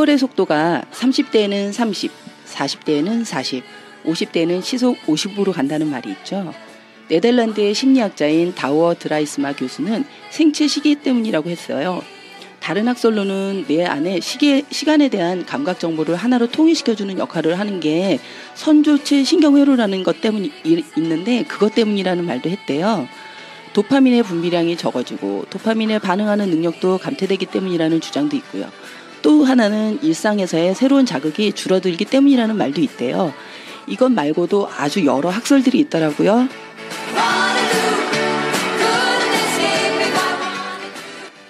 세월의 속도가 30대에는 30, 40대에는 40, 50대에는 시속 50으로 간다는 말이 있죠. 네덜란드의 심리학자인 다우어 드라이스마 교수는 생체 시계 때문이라고 했어요. 다른 학설로는 내 안에 시간에 대한 감각 정보를 하나로 통일시켜주는 역할을 하는 게 선조체 신경회로라는 것 때문이 있는데 그것 때문이라는 말도 했대요. 도파민의 분비량이 적어지고 도파민에 반응하는 능력도 감퇴되기 때문이라는 주장도 있고요. 또 하나는 일상에서의 새로운 자극이 줄어들기 때문이라는 말도 있대요. 이것 말고도 아주 여러 학설들이 있더라고요.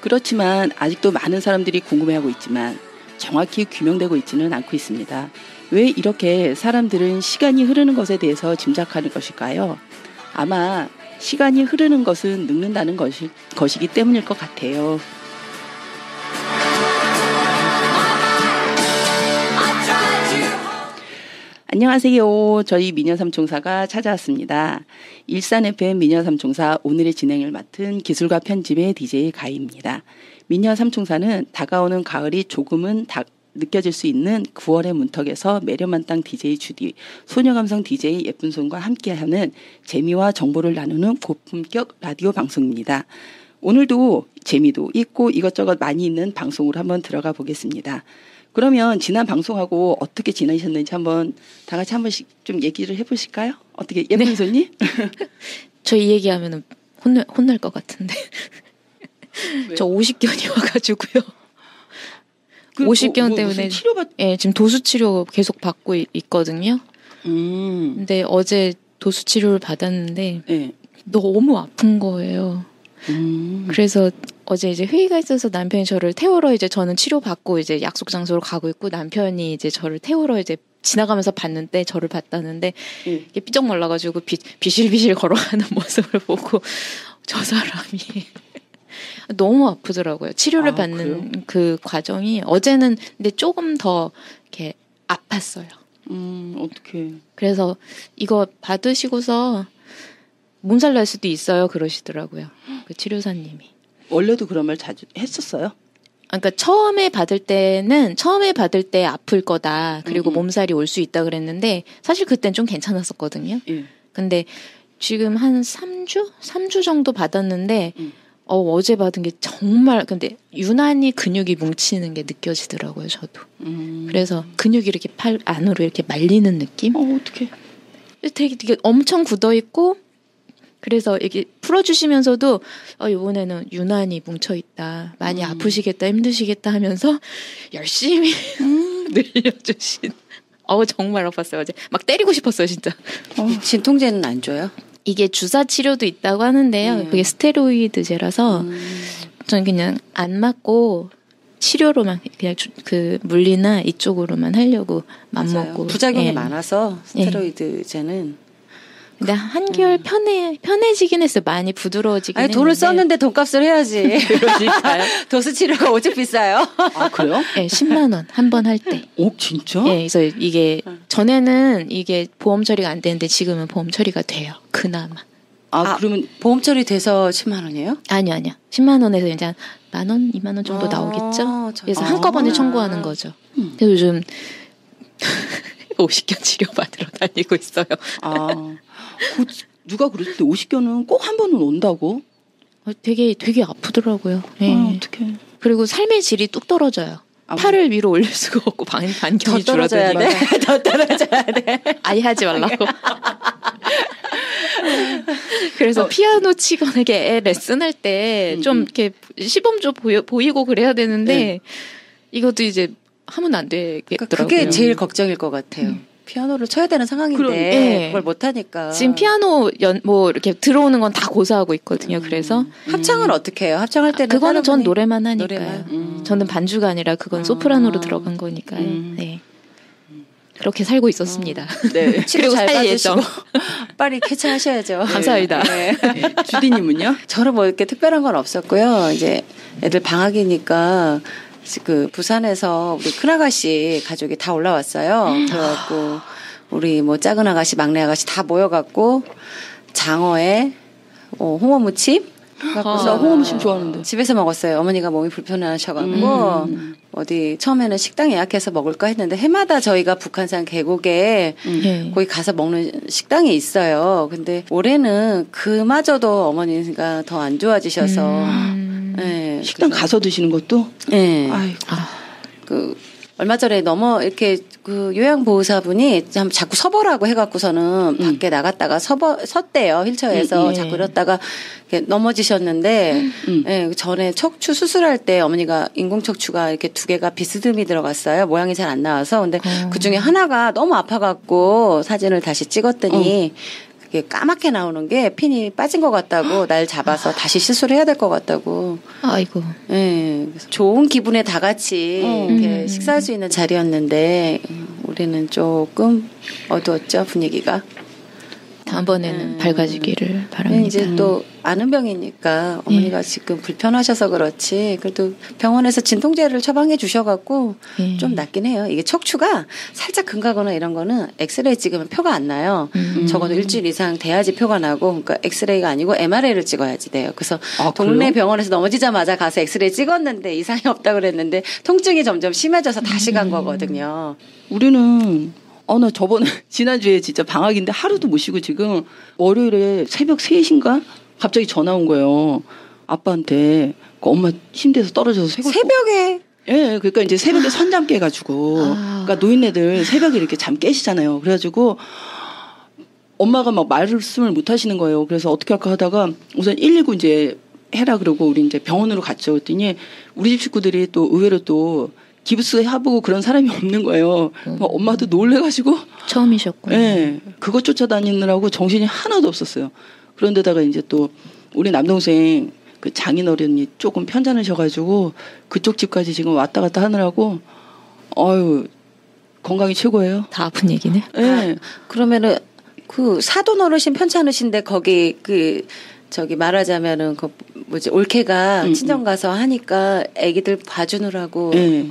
그렇지만 아직도 많은 사람들이 궁금해하고 있지만 정확히 규명되고 있지는 않고 있습니다. 왜 이렇게 사람들은 시간이 흐르는 것에 대해서 짐작하는 것일까요? 아마 시간이 흐르는 것은 늙는다는 것이기 때문일 것 같아요. 안녕하세요. 저희 미녀삼총사가 찾아왔습니다. 일산 FM 미녀삼총사 오늘의 진행을 맡은 기술과 편집의 DJ 가희입니다. 미녀삼총사는 다가오는 가을이 조금은 느껴질 수 있는 9월의 문턱에서 매력만땅 DJ 주디, 소녀감성 DJ 예쁜손과 함께하는 재미와 정보를 나누는 고품격 라디오 방송입니다. 오늘도 재미도 있고 이것저것 많이 있는 방송으로 한번 들어가 보겠습니다. 그러면 지난 방송하고 어떻게 지내셨는지 한번 다 같이 한 번씩 좀 얘기를 해보실까요? 어떻게 예쁜 손님? 저 이 얘기하면 혼날 것 같은데. 저 50견이 와가지고요. 50견 때문에 예, 지금 도수 치료 계속 받고 있거든요. 근데 어제 도수 치료를 받았는데 네. 너무 아픈 거예요. 그래서 어제 이제 회의가 있어서 남편이 저를 태우러 이제 저는 치료받고 이제 약속 장소로 가고 있고 남편이 이제 저를 태우러 이제 지나가면서 봤는데 저를 봤다는데 이게 삐쩍 말라가지고 비실비실 걸어가는 모습을 보고 저 사람이 너무 아프더라고요. 치료를 받는 그래요? 그 과정이 어제는 근데 조금 더 이렇게 아팠어요. 어떡해. 그래서 이거 받으시고서 몸살 날 수도 있어요. 그러시더라고요. 그 치료사님이. 원래도 그런 말 자주 했었어요? 그러니까 처음에 받을 때 아플 거다. 그리고 몸살이 올 수 있다 그랬는데 사실 그땐 좀 괜찮았었거든요. 근데 지금 한 3주 정도 받았는데 어제 받은 게 정말 근데 유난히 근육이 뭉치는 게 느껴지더라고요. 저도. 그래서 근육이 이렇게 팔 안으로 이렇게 말리는 느낌? 어떡해. 되게 엄청 굳어 있고 그래서 이게 풀어주시면서도 이번에는 유난히 뭉쳐있다. 많이 아프시겠다. 힘드시겠다 하면서 열심히 늘려주신. 정말 아팠어요. 어제 막 때리고 싶었어요. 진짜. 진통제는 안 줘요? 이게 주사 치료도 있다고 하는데요. 그게 스테로이드제라서 저는 그냥 안 맞고 치료로만 그냥 그 물리나 이쪽으로만 하려고 맘먹고. 부작용이 많아서 스테로이드제는. 근데 한결 편해지긴 했어요. 많이 부드러워지긴 했는데. 돈을 썼는데 돈값을 해야지. 그러니까요. 도수 치료가 오직 비싸요. 아, 그래요? 네, 10만 원 한 번 할 때. 오, 진짜? 네, 그래서 이게 전에는 이게 보험 처리가 안 되는데 지금은 보험 처리가 돼요. 그나마. 그러면 보험 처리 돼서 10만 원이에요? 아니요. 10만 원에서 이제 한 만 원, 2만 원 정도 나오겠죠. 그래서 한꺼번에 청구하는 거죠. 그래서 요즘 50견 치료 받으러 다니고 있어요. 누가 그랬을 때 50견은 꼭 한 번은 온다고? 되게 아프더라고요. 네. 어떡해. 그리고 삶의 질이 뚝 떨어져요. 팔을 위로 올릴 수가 없고 반경이 줄어들어야 돼. 더 떨어져야 돼. 아예 하지 말라고. 그래서 피아노 치거나 이렇게 레슨할 때 좀 이렇게 시범 좀 보이고 그래야 되는데 이것도 이제 하면 안 되겠더라고요. 그게 제일 걱정일 것 같아요. 피아노를 쳐야 되는 상황인데 그걸 못 하니까. 지금 피아노 이렇게 들어오는 건 다 고사하고 있거든요. 그래서 합창은 어떻게 해요? 합창할 때는 그거는 전 노래만 하니까요. 저는 반주가 아니라 그건 소프라노로 들어간 거니까요. 네. 그렇게 살고 있었습니다. 네. 그리고 살 예정. 빨리 쾌차하셔야죠. 감사합니다. 네. 주디님은요? 저는 뭐 이렇게 특별한 건 없었고요. 이제 애들 방학이니까 그 부산에서 우리 큰아가씨 가족이 다 올라왔어요. 그래갖고 우리 뭐 작은 아가씨, 막내 아가씨 다 모여갖고 장어에 홍어무침 나 홍어무침 좋아하는데. 집에서 먹었어요. 어머니가 몸이 불편하셔가지고 어디 처음에는 식당 예약해서 먹을까 했는데 해마다 저희가 북한산 계곡에 거기 가서 먹는 식당이 있어요. 근데 올해는 그마저도 어머니가 더 안 좋아지셔서 네, 식당 가서 드시는 것도? 네. 아이고. 얼마 전에 이렇게 요양보호사분이 자꾸 서보라고 해갖고서는 밖에 나갔다가 섰대요. 휠체어에서 자꾸 이랬다가 넘어지셨는데, 전에 척추 수술할 때 어머니가 인공척추가 이렇게 2개가 비스듬히 들어갔어요. 모양이 잘 안 나와서. 근데 그 중에 하나가 너무 아파갖고 사진을 다시 찍었더니 까맣게 나오는 게 핀이 빠진 것 같다고 날 잡아서 다시 시술해야 될 것 같다고. 아이고. 네, 좋은 기분에 다 같이 이렇게 식사할 수 있는 자리였는데 우리는 조금 어두웠죠 분위기가. 다음번에는 밝아지기를 바랍니다. 이제 또 아는 병이니까 어머니가 지금 불편하셔서 그렇지 그래도 병원에서 진통제를 처방해 주셔갖고 좀 낫긴 해요. 이게 척추가 살짝 금가거나 이런 거는 엑스레이 찍으면 표가 안 나요. 적어도 일주일 이상 돼야지 표가 나고 그러니까 엑스레이가 아니고 MRI를 찍어야지 돼요. 그래서 동네 병원에서 넘어지자마자 가서 엑스레이 찍었는데 이상이 없다고 그랬는데 통증이 점점 심해져서 다시 간 거거든요. 우리는 나 저번에 지난주에 진짜 방학인데 하루도 못 쉬고 지금 월요일에 새벽 3시인가 갑자기 전화 온 거예요. 아빠한테 엄마 침대에서 떨어져서 새벽에? 예, 그러니까 이제 새벽에 선잠 깨가지고 그러니까 노인네들 새벽에 이렇게 잠 깨시잖아요. 그래가지고 엄마가 막 말씀을 못 하시는 거예요. 그래서 어떻게 할까 하다가 우선 119 이제 해라 그러고 우리 이제 병원으로 갔죠. 그랬더니 우리 집 식구들이 또 의외로 또 기부스 해보고 그런 사람이 없는 거예요. 엄마도 놀래가지고. 처음이셨군요. 네. 그거 쫓아다니느라고 정신이 하나도 없었어요. 그런데다가 이제 또 우리 남동생 그 장인어른이 조금 편찮으셔가지고 그쪽 집까지 지금 왔다 갔다 하느라고 건강이 최고예요. 다 아픈 얘기네. 네. 그러면은 그 사돈 어르신 편찮으신데 거기 말하자면은 올케가 친정 가서 하니까 애기들 봐주느라고. 네.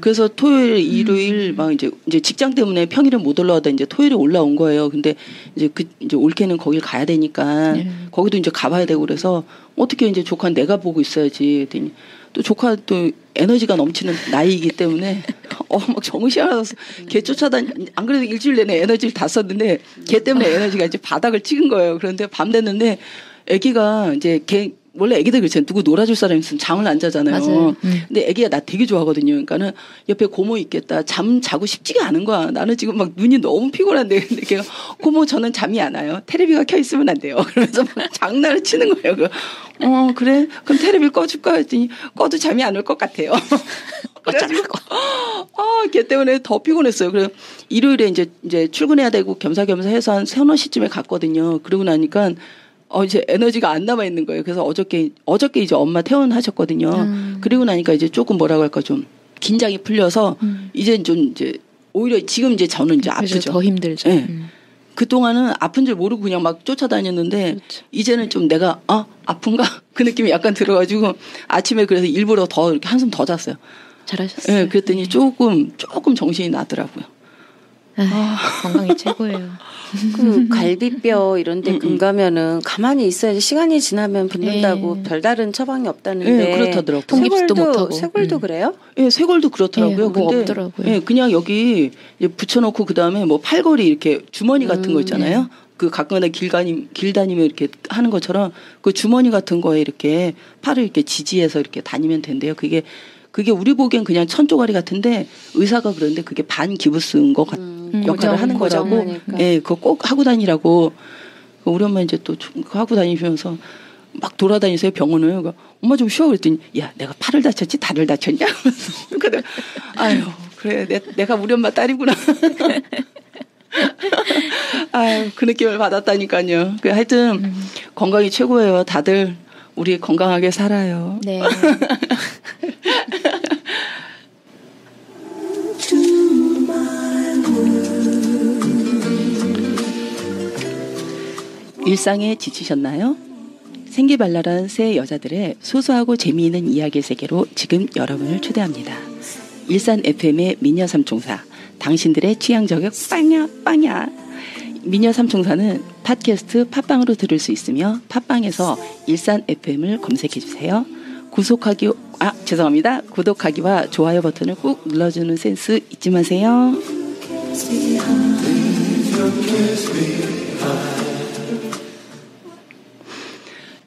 그래서 토요일, 일요일 막 이제 직장 때문에 평일에 못 올라오다 이제 토요일에 올라온 거예요. 근데 이제 올케는 거길 가야 되니까 거기도 이제 가봐야 되고 그래서 어떻게 이제 조카 내가 보고 있어야지. 그랬더니 또 조카 또 에너지가 넘치는 나이이기 때문에 막 정신하면서 걔 안 그래도 일주일 내내 에너지를 다 썼는데 걔 때문에 에너지가 이제 바닥을 찍은 거예요. 그런데 밤 됐는데 애기가 이제 원래 애기들 그렇잖아요. 누구 놀아줄 사람 있으면 잠을 안 자잖아요. 맞아요. 근데 애기가 나 되게 좋아하거든요. 그러니까는 옆에 고모 있겠다. 잠 자고 싶지가 않은 거야. 나는 지금 막 눈이 너무 피곤한데. 근데 걔가 고모 저는 잠이 안 와요. 테레비가 켜 있으면 안 돼요. 그러면서 막 장난을 치는 거예요. 그래? 그럼 테레비 꺼줄까? 했더니 꺼도 잠이 안 올 것 같아요. 그래가지고 걔 때문에 더 피곤했어요. 그래서 일요일에 이제 출근해야 되고 겸사겸사 해서 한 3-4시쯤에 갔거든요. 그러고 나니까 이제 에너지가 안 남아 있는 거예요. 그래서 어저께 이제 엄마 퇴원하셨거든요. 그리고 나니까 이제 조금 뭐라고 할까 좀 긴장이 풀려서 이제 좀 이제 오히려 지금 이제 저는 이제 아프죠. 더 힘들죠. 네. 그 동안은 아픈 줄 모르고 그냥 막 쫓아다녔는데 그렇죠. 이제는 좀 내가 아픈가 그 느낌이 약간 들어가지고 아침에 그래서 일부러 더 이렇게 한숨 더 잤어요. 잘하셨어요. 네, 그랬더니 조금 정신이 나더라고요. 건강이 최고예요. 그 갈비뼈 이런 데 금가면은 가만히 있어야지 시간이 지나면 붓는다고 별다른 처방이 없다는데. 네, 그렇다더라고요. 통깁도 못하고. 쇄골도 그래요? 네, 쇄골도 그렇더라고요. 근데 없더라고요. 네, 그냥 여기 붙여놓고 그다음에 뭐 팔걸이 이렇게 주머니 같은 거 있잖아요. 그 가끔가다 길 다니면 이렇게 하는 것처럼 그 주머니 같은 거에 이렇게 팔을 이렇게 지지해서 이렇게 다니면 된대요. 그게 우리 보기엔 그냥 천조가리 같은데 의사가 그러는데 그게 반기부스인 것 역할을 하는 거라고. 예, 그거 꼭 하고 다니라고. 우리 엄마 이제 또 하고 다니면서 막 돌아다니세요 병원을. 엄마 좀 쉬어 그랬더니 야 내가 팔을 다쳤지 다리를 다쳤냐? 그래 아유 그래 내가 우리 엄마 딸이구나. 아유 그 느낌을 받았다니까요. 하여튼 건강이 최고예요. 다들 우리 건강하게 살아요. 네. 일상에 지치셨나요? 생기발랄한 새 여자들의 소소하고 재미있는 이야기 세계로 지금 여러분을 초대합니다. 일산 FM의 미녀 삼총사, 당신들의 취향 저격 빵야. 미녀 삼총사는 팟캐스트 팟빵으로 들을 수 있으며 팟빵에서 일산 FM을 검색해 주세요. 구독하기와 좋아요 버튼을 꾹 눌러주는 센스 잊지 마세요.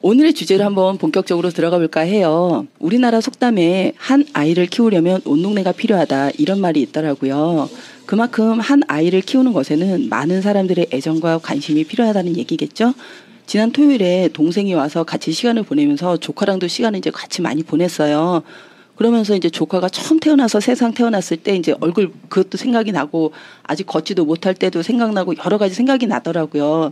오늘의 주제로 한번 본격적으로 들어가 볼까 해요. 우리나라 속담에 한 아이를 키우려면 온 동네가 필요하다 이런 말이 있더라고요. 그만큼 한 아이를 키우는 것에는 많은 사람들의 애정과 관심이 필요하다는 얘기겠죠. 지난 토요일에 동생이 와서 같이 시간을 보내면서 조카랑도 시간을 이제 같이 많이 보냈어요. 그러면서 이제 조카가 처음 태어나서 세상 태어났을 때 이제 얼굴 그것도 생각이 나고 아직 걷지도 못할 때도 생각나고 여러 가지 생각이 나더라고요.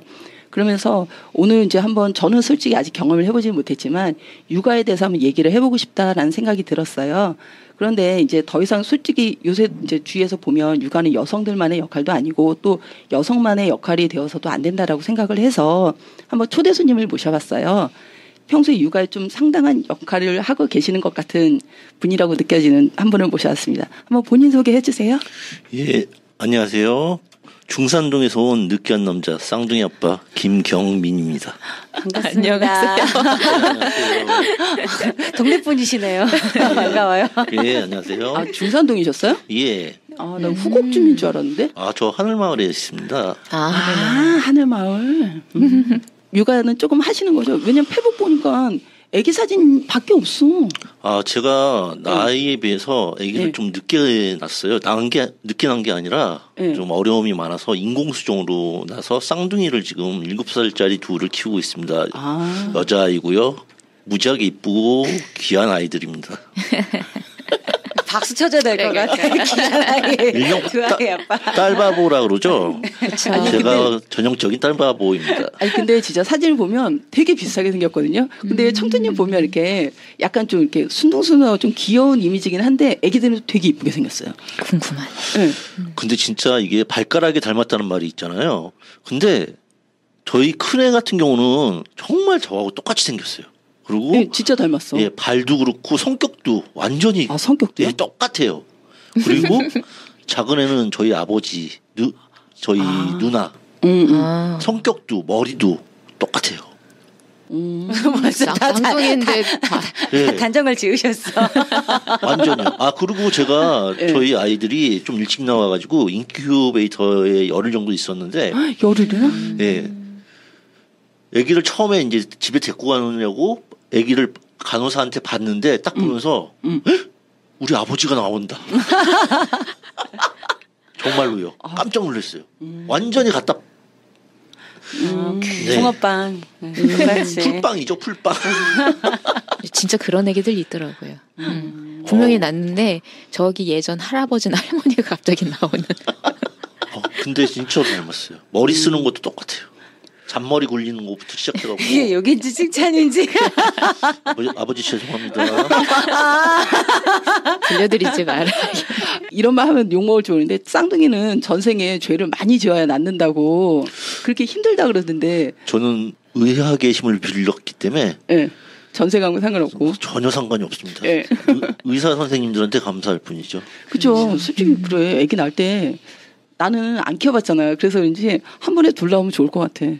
그러면서 오늘 이제 한번 저는 솔직히 아직 경험을 해보지 못했지만 육아에 대해서 한번 얘기를 해보고 싶다라는 생각이 들었어요. 그런데 이제 더 이상 솔직히 요새 이제 주위에서 보면 육아는 여성들만의 역할도 아니고 또 여성만의 역할이 되어서도 안 된다라고 생각을 해서 한번 초대 손님을 모셔봤어요. 평소에 육아에 좀 상당한 역할을 하고 계시는 것 같은 분이라고 느껴지는 한 분을 모셔왔습니다. 한번 본인 소개해 주세요. 예, 안녕하세요. 중산동에서 온 느끼한 남자 쌍둥이 아빠 김경민입니다. 반갑습니다. 안녕하세요. 동네분이시네요. 반가워요. 예, 안녕하세요. 아, 중산동이셨어요? 예. 아, 난 후곡주민 줄 알았는데. 아, 저 하늘마을에 있습니다. 하늘마을. 육아는 조금 하시는 거죠? 왜냐면 페북 보니까 애기 사진밖에 없어. 아, 제가 나이에 비해서 아기를 좀 늦게 낳았어요. 늦게 낳은 게 아니라 좀 어려움이 많아서 인공수정으로 나서 쌍둥이를 지금 7살짜리 둘을 키우고 있습니다. 여자아이고요. 무지하게 이쁘고 귀한 아이들입니다. 박수 쳐줘야 될 것 같아요. 일명 딸바보라 그러죠. 제가 전형적인 딸바보입니다. 아니 근데 진짜 사진을 보면 되게 비슷하게 생겼거든요. 근데 청춘님 보면 이렇게 약간 좀 이렇게 순둥순하고 좀 귀여운 이미지긴 한데 애기들은 되게 이쁘게 생겼어요. 궁금하네. 네. 근데 진짜 이게 발가락이 닮았다는 말이 있잖아요. 근데 저희 큰애 같은 경우는 정말 저하고 똑같이 생겼어요. 그리고 네, 진짜 닮았어. 예, 발도 그렇고 성격도 완전히 성격도 예, 똑같아요. 그리고 작은 애는 저희 아버지, 저희 누나 성격도 머리도 똑같아요. 쌍둥이인데 예. 단정을 지으셨어. 완전요. 아 그리고 제가 저희 아이들이 좀 일찍 나와가지고 인큐베이터에 열흘 정도 있었는데 열흘이나? 예. 아기를 처음에 이제 집에 데리고 가느냐고 아기를 간호사한테 봤는데 딱 보면서 우리 아버지가 나온다. 정말로요. 깜짝 놀랐어요. 완전히 갖다. 네. 붕어빵. 풀빵이죠, 풀빵. 진짜 그런 애기들 있더라고요. 분명히 났는데 저기 예전 할아버지나 할머니가 갑자기 나오는. 근데 진짜 닮았어요. 머리 쓰는 것도 똑같아요. 잔머리 굴리는 것부터 시작해가지고. 이게 욕인지 칭찬인지. 아버지 죄송합니다. 들려드리지 마라. 이런 말 하면 욕먹을 줄 모르는데 쌍둥이는 전생에 죄를 많이 지어야 낫는다고 그렇게 힘들다 그러던데. 저는 의학의 힘을 빌렸기 때문에. 네. 전생하고 상관없고. 전혀 상관이 없습니다. 네. 의사 선생님들한테 감사할 뿐이죠. 그죠. 솔직히 그래. 애기 낳을 때 나는 안 키워봤잖아요. 그래서 그런지 한 번에 둘 나오면 좋을 것 같아.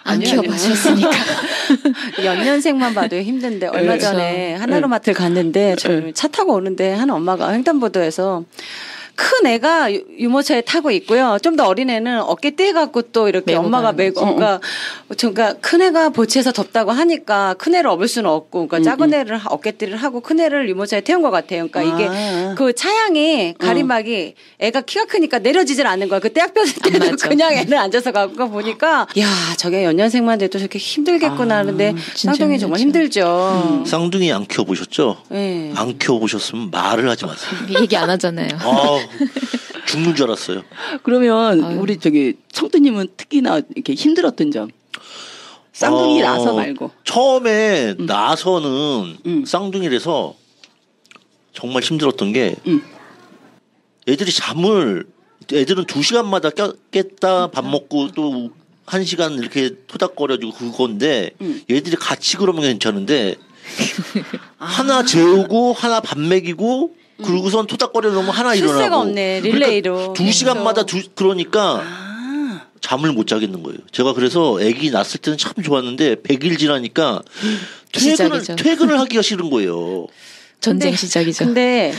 안 키워보셨으니까. 연년생만 봐도 힘든데 얼마 전에 하나로마트를 갔는데 차 타고 오는데 한 엄마가 횡단보도에서 큰 애가 유모차에 타고 있고요. 좀 더 어린 애는 어깨 갖고 또 이렇게 엄마가 메고, 그러니까 큰 애가 보치에서 덥다고 하니까 큰 애를 업을 수는 없고, 그러니까 작은 애를 어깨띠를 하고 큰 애를 유모차에 태운 것 같아요. 그러니까 이게 그 차양이 가림막이 애가 키가 크니까 내려지질 않는 거야. 그 떼약볕에 그냥 애는 앉아서 가고 보니까 야 저게 연년생만 돼도 저렇게 힘들겠구나 하는데 쌍둥이 정말 힘들죠. 쌍둥이 안 키워보셨죠? 네. 안 키워보셨으면 말을 하지 마세요. 얘기 안 하잖아요. 죽는 줄 알았어요. 그러면 우리 저기 청두님은 특히나 이렇게 힘들었던 점. 쌍둥이 나서 말고. 처음에 나서는 쌍둥이라서 정말 힘들었던 게 애들은 2시간마다 깼다 밥 먹고 또 1시간 이렇게 토닥거려주고 그건데 얘들이 같이 그러면 괜찮은데 하나 재우고 하나 밥 먹이고 그러고선 토닥거려 놓으면 하나 일어나고. 없네. 릴레이로. 그러니까 2시간마다 그러니까 잠을 못 자겠는 거예요. 제가 그래서 아기 낳았을 때는 참 좋았는데 100일 지나니까 퇴근을 하기가 싫은 거예요. 전쟁 시작이죠. 근데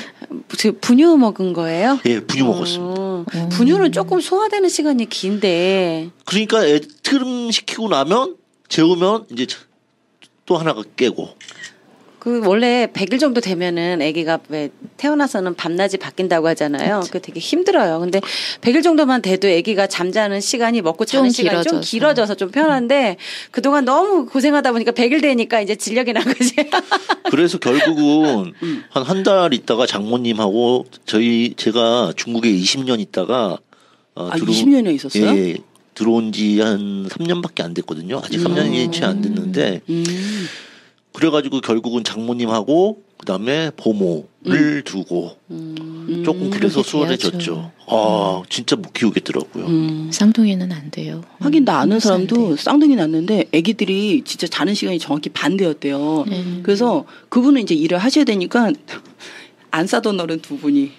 분유 먹은 거예요? 예, 분유 먹었습니다. 분유는 조금 소화되는 시간이 긴데. 그러니까 애 트름 시키고 나면 재우면 이제 또 하나가 깨고. 그 원래 100일 정도 되면은 아기가 왜 태어나서는 밤낮이 바뀐다고 하잖아요. 그게 되게 힘들어요. 근데 100일 정도만 돼도 아기가 잠자는 시간이 먹고 자는 시간이 좀 길어져서 좀 편한데 그동안 너무 고생하다 보니까 100일 되니까 이제 진력이 난 거지. 그래서 결국은 한 달 있다가 장모님하고 제가 중국에 20년 있다가 20년에 있었어요? 예, 들어온 지 한 3년밖에 안 됐거든요. 아직 3년이 채 안 됐는데 그래가지고 결국은 장모님하고 그다음에 보모를 두고 조금 그래서 수월해졌죠. 아 진짜 못 키우겠더라고요. 쌍둥이는 안 돼요. 하긴 나 아는 사람도 쌍둥이 낳는데 아기들이 진짜 자는 시간이 정확히 반대였대요. 그래서 그분은 이제 일을 하셔야 되니까 안 싸던 어른 두 분이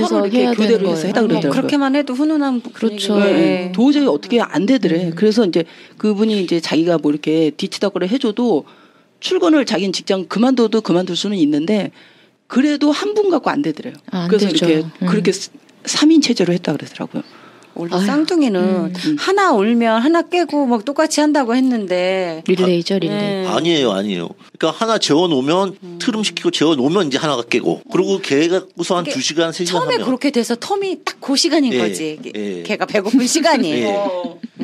서로 이렇게 교대로 해서 해다 그러더라고요. 그렇게만 해도 훈훈한 그렇죠. 네. 도저히 어떻게 안 되더래. 그래서 이제 그분이 이제 자기가 뭐 이렇게 뒤치다거리 해줘도 출근을 자기는 직장 그만둬도 그만둘 수는 있는데 그래도 한 분 갖고 안 되더래요. 그래서 되죠. 이렇게 그렇게 3인 체제로 했다 그러더라고요. 원래 쌍둥이는 하나 울면 하나 깨고 막 똑같이 한다고 했는데 릴레이죠, 릴레이. 아니에요. 그러니까 하나 재워놓으면 트름 시키고 재워놓으면 이제 하나가 깨고 그리고 걔가 우선 한 2시간 3시간 처음에 하면 그렇게 돼서 텀이 딱 그 시간인 거지. 걔가 배고픈 시간이.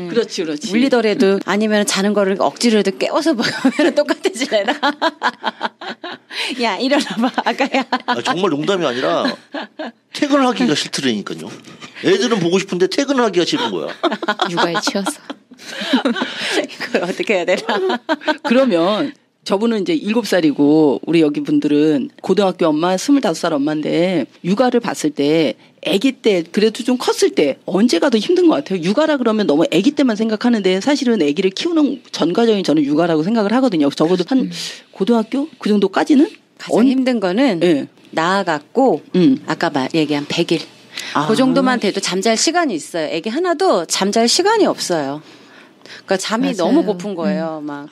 그렇지. 울리더라도 아니면 자는 거를 억지로라도 깨워서 먹으면 똑같아지려나. 야 일어나봐 아까야. 정말 농담이 아니라 퇴근을 하기가 싫더라니까요. 애들은 보고 싶은데 퇴근을 하기가 싫은 거야. 육아에 치여서. 그걸 어떻게 해야 되나. 그러면 저분은 이제 7살이고 우리 여기 분들은 고등학교 엄마 25살 엄마인데 육아를 봤을 때 아기 때 그래도 좀 컸을 때 언제가 더 힘든 것 같아요. 육아라 그러면 너무 아기 때만 생각하는데 사실은 아기를 키우는 전 과정이 저는 육아라고 생각을 하거든요. 적어도 한 고등학교 그 정도까지는 가장 힘든 거는 낳아갖고 아까 얘기한 100일 그 정도만 돼도 잠잘 시간이 있어요. 아기 하나도 잠잘 시간이 없어요. 그러니까 잠이 맞아요. 너무 고픈 거예요. 막.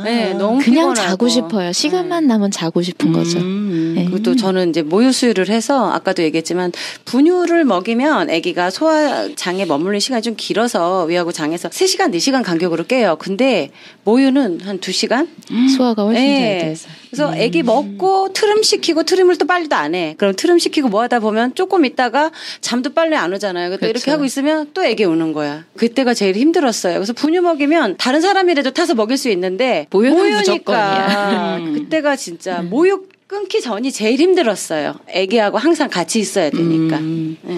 네, 너무 그냥 피곤하고. 자고 싶어요. 시간만 나면 자고 싶은 거죠. 그리고 또 저는 이제 모유 수유를 해서 아까도 얘기했지만 분유를 먹이면 아기가 소화장에 머무르는 시간이 좀 길어서 위하고 장에서 3시간, 4시간 간격으로 깨요. 근데 모유는 한 2시간? 소화가 훨씬 잘 돼서. 그래서 아기 먹고 트림 시키고 트림을 또 빨리도 안 해. 그럼 트림 시키고 뭐 하다 보면 조금 있다가 잠도 빨리 안 오잖아요. 그때 이렇게 하고 있으면 또 아기 우는 거야. 그때가 제일 힘들었어요. 그래서 분유 먹이면 다른 사람이라도 타서 먹일 수 있는데 모유니까 그때가 진짜 모유 끊기 전이 제일 힘들었어요. 아기하고 항상 같이 있어야 되니까.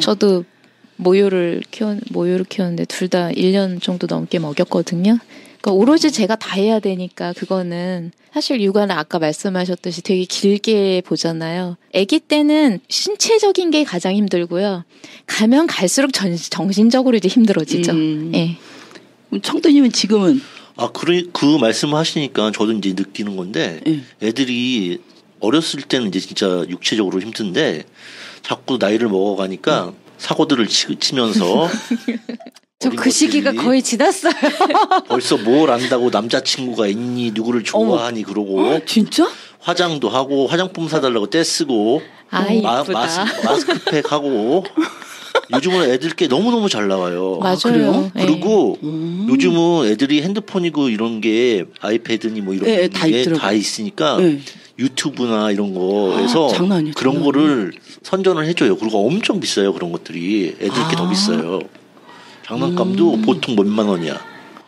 저도 모유를 키웠는데 둘 다 1년 정도 넘게 먹였거든요. 그러니까 오로지 제가 다 해야 되니까 그거는 사실 육아는 아까 말씀하셨듯이 되게 길게 보잖아요. 아기 때는 신체적인 게 가장 힘들고요. 가면 갈수록 정신적으로 이제 힘들어지죠. 예. 청도님은 지금은 그 말씀을 하시니까 저도 이제 느끼는 건데 애들이 어렸을 때는 이제 진짜 육체적으로 힘든데 자꾸 나이를 먹어가니까 사고들을 치면서 저 그 시기가 거의 지났어요. 벌써 뭘 안다고 남자친구가 있니 누구를 좋아하니 그러고 진짜? 화장도 하고 화장품 사달라고 떼쓰고 마스크팩 하고 요즘은 애들 게 너무너무 잘 나와요. 맞아요. 그리고 요즘은 애들이 핸드폰이고 이런 게 아이패드니 뭐 이런 게 다 있으니까 유튜브나 이런 거에서 그런 거를 선전을 해줘요. 그리고 엄청 비싸요. 그런 것들이 애들께 더 비싸요. 장난감도 보통 몇만 원이야.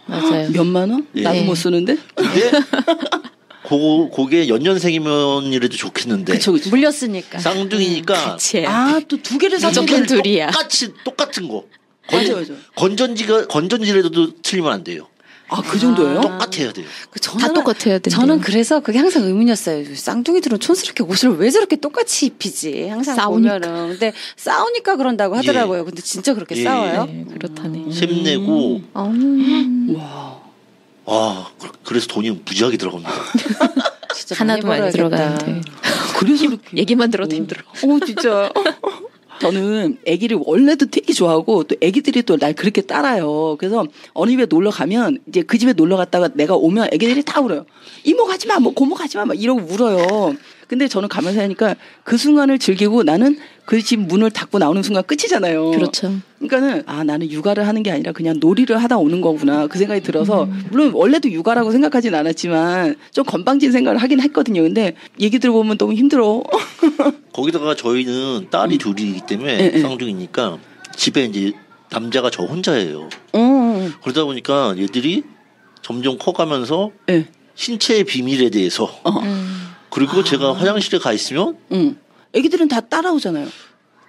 맞아요. 몇만 원? 나도 못 쓰는데? 근데 그게 연년생이면이라도 좋겠는데. 그쵸. 물렸으니까. 쌍둥이니까. 또 2개를 사서 둘이야. 똑같은 거. 맞아. 건전지라도 틀리면 안 돼요. 그 정도예요? 똑같아야 돼요. 다 똑같아야 돼요. 저는 그래서 그게 항상 의문이었어요. 쌍둥이들은 촌스럽게 옷을 왜 저렇게 똑같이 입히지? 항상 싸우니까. 보면은. 근데 싸우니까 그런다고 하더라고요. 근데 진짜 그렇게 싸워요? 네, 그렇다네. 샘내고. 와. 그래서 돈이 무지하게 들어갑니다. 진짜 하나도 많이 들어가는데. 그래서 이렇게 얘기만 들어도 힘들어. 진짜. 저는 아기를 원래도 되게 좋아하고 또 애기들이 또 날 그렇게 따라요. 그래서 어느 집에 놀러 가면 이제 그 집에 놀러 갔다가 내가 오면 애기들이 다 울어요. 이모 가지 마, 뭐 고모 가지 마, 막 이러고 울어요. 근데 저는 가면서 하니까 그 순간을 즐기고 나는 그 집 문을 닫고 나오는 순간 끝이잖아요. 그렇죠. 그러니까는 나는 육아를 하는 게 아니라 그냥 놀이를 하다 오는 거구나 그 생각이 들어서 물론 원래도 육아라고 생각하진 않았지만 좀 건방진 생각을 하긴 했거든요. 근데 얘기 들어보면 너무 힘들어. 거기다가 저희는 딸이 둘이기 때문에 쌍둥이니까 집에 이제 남자가 저 혼자예요. 그러다 보니까 얘들이 점점 커가면서 신체의 비밀에 대해서 그리고 제가 화장실에 가 있으면 애기들은 다 따라오잖아요.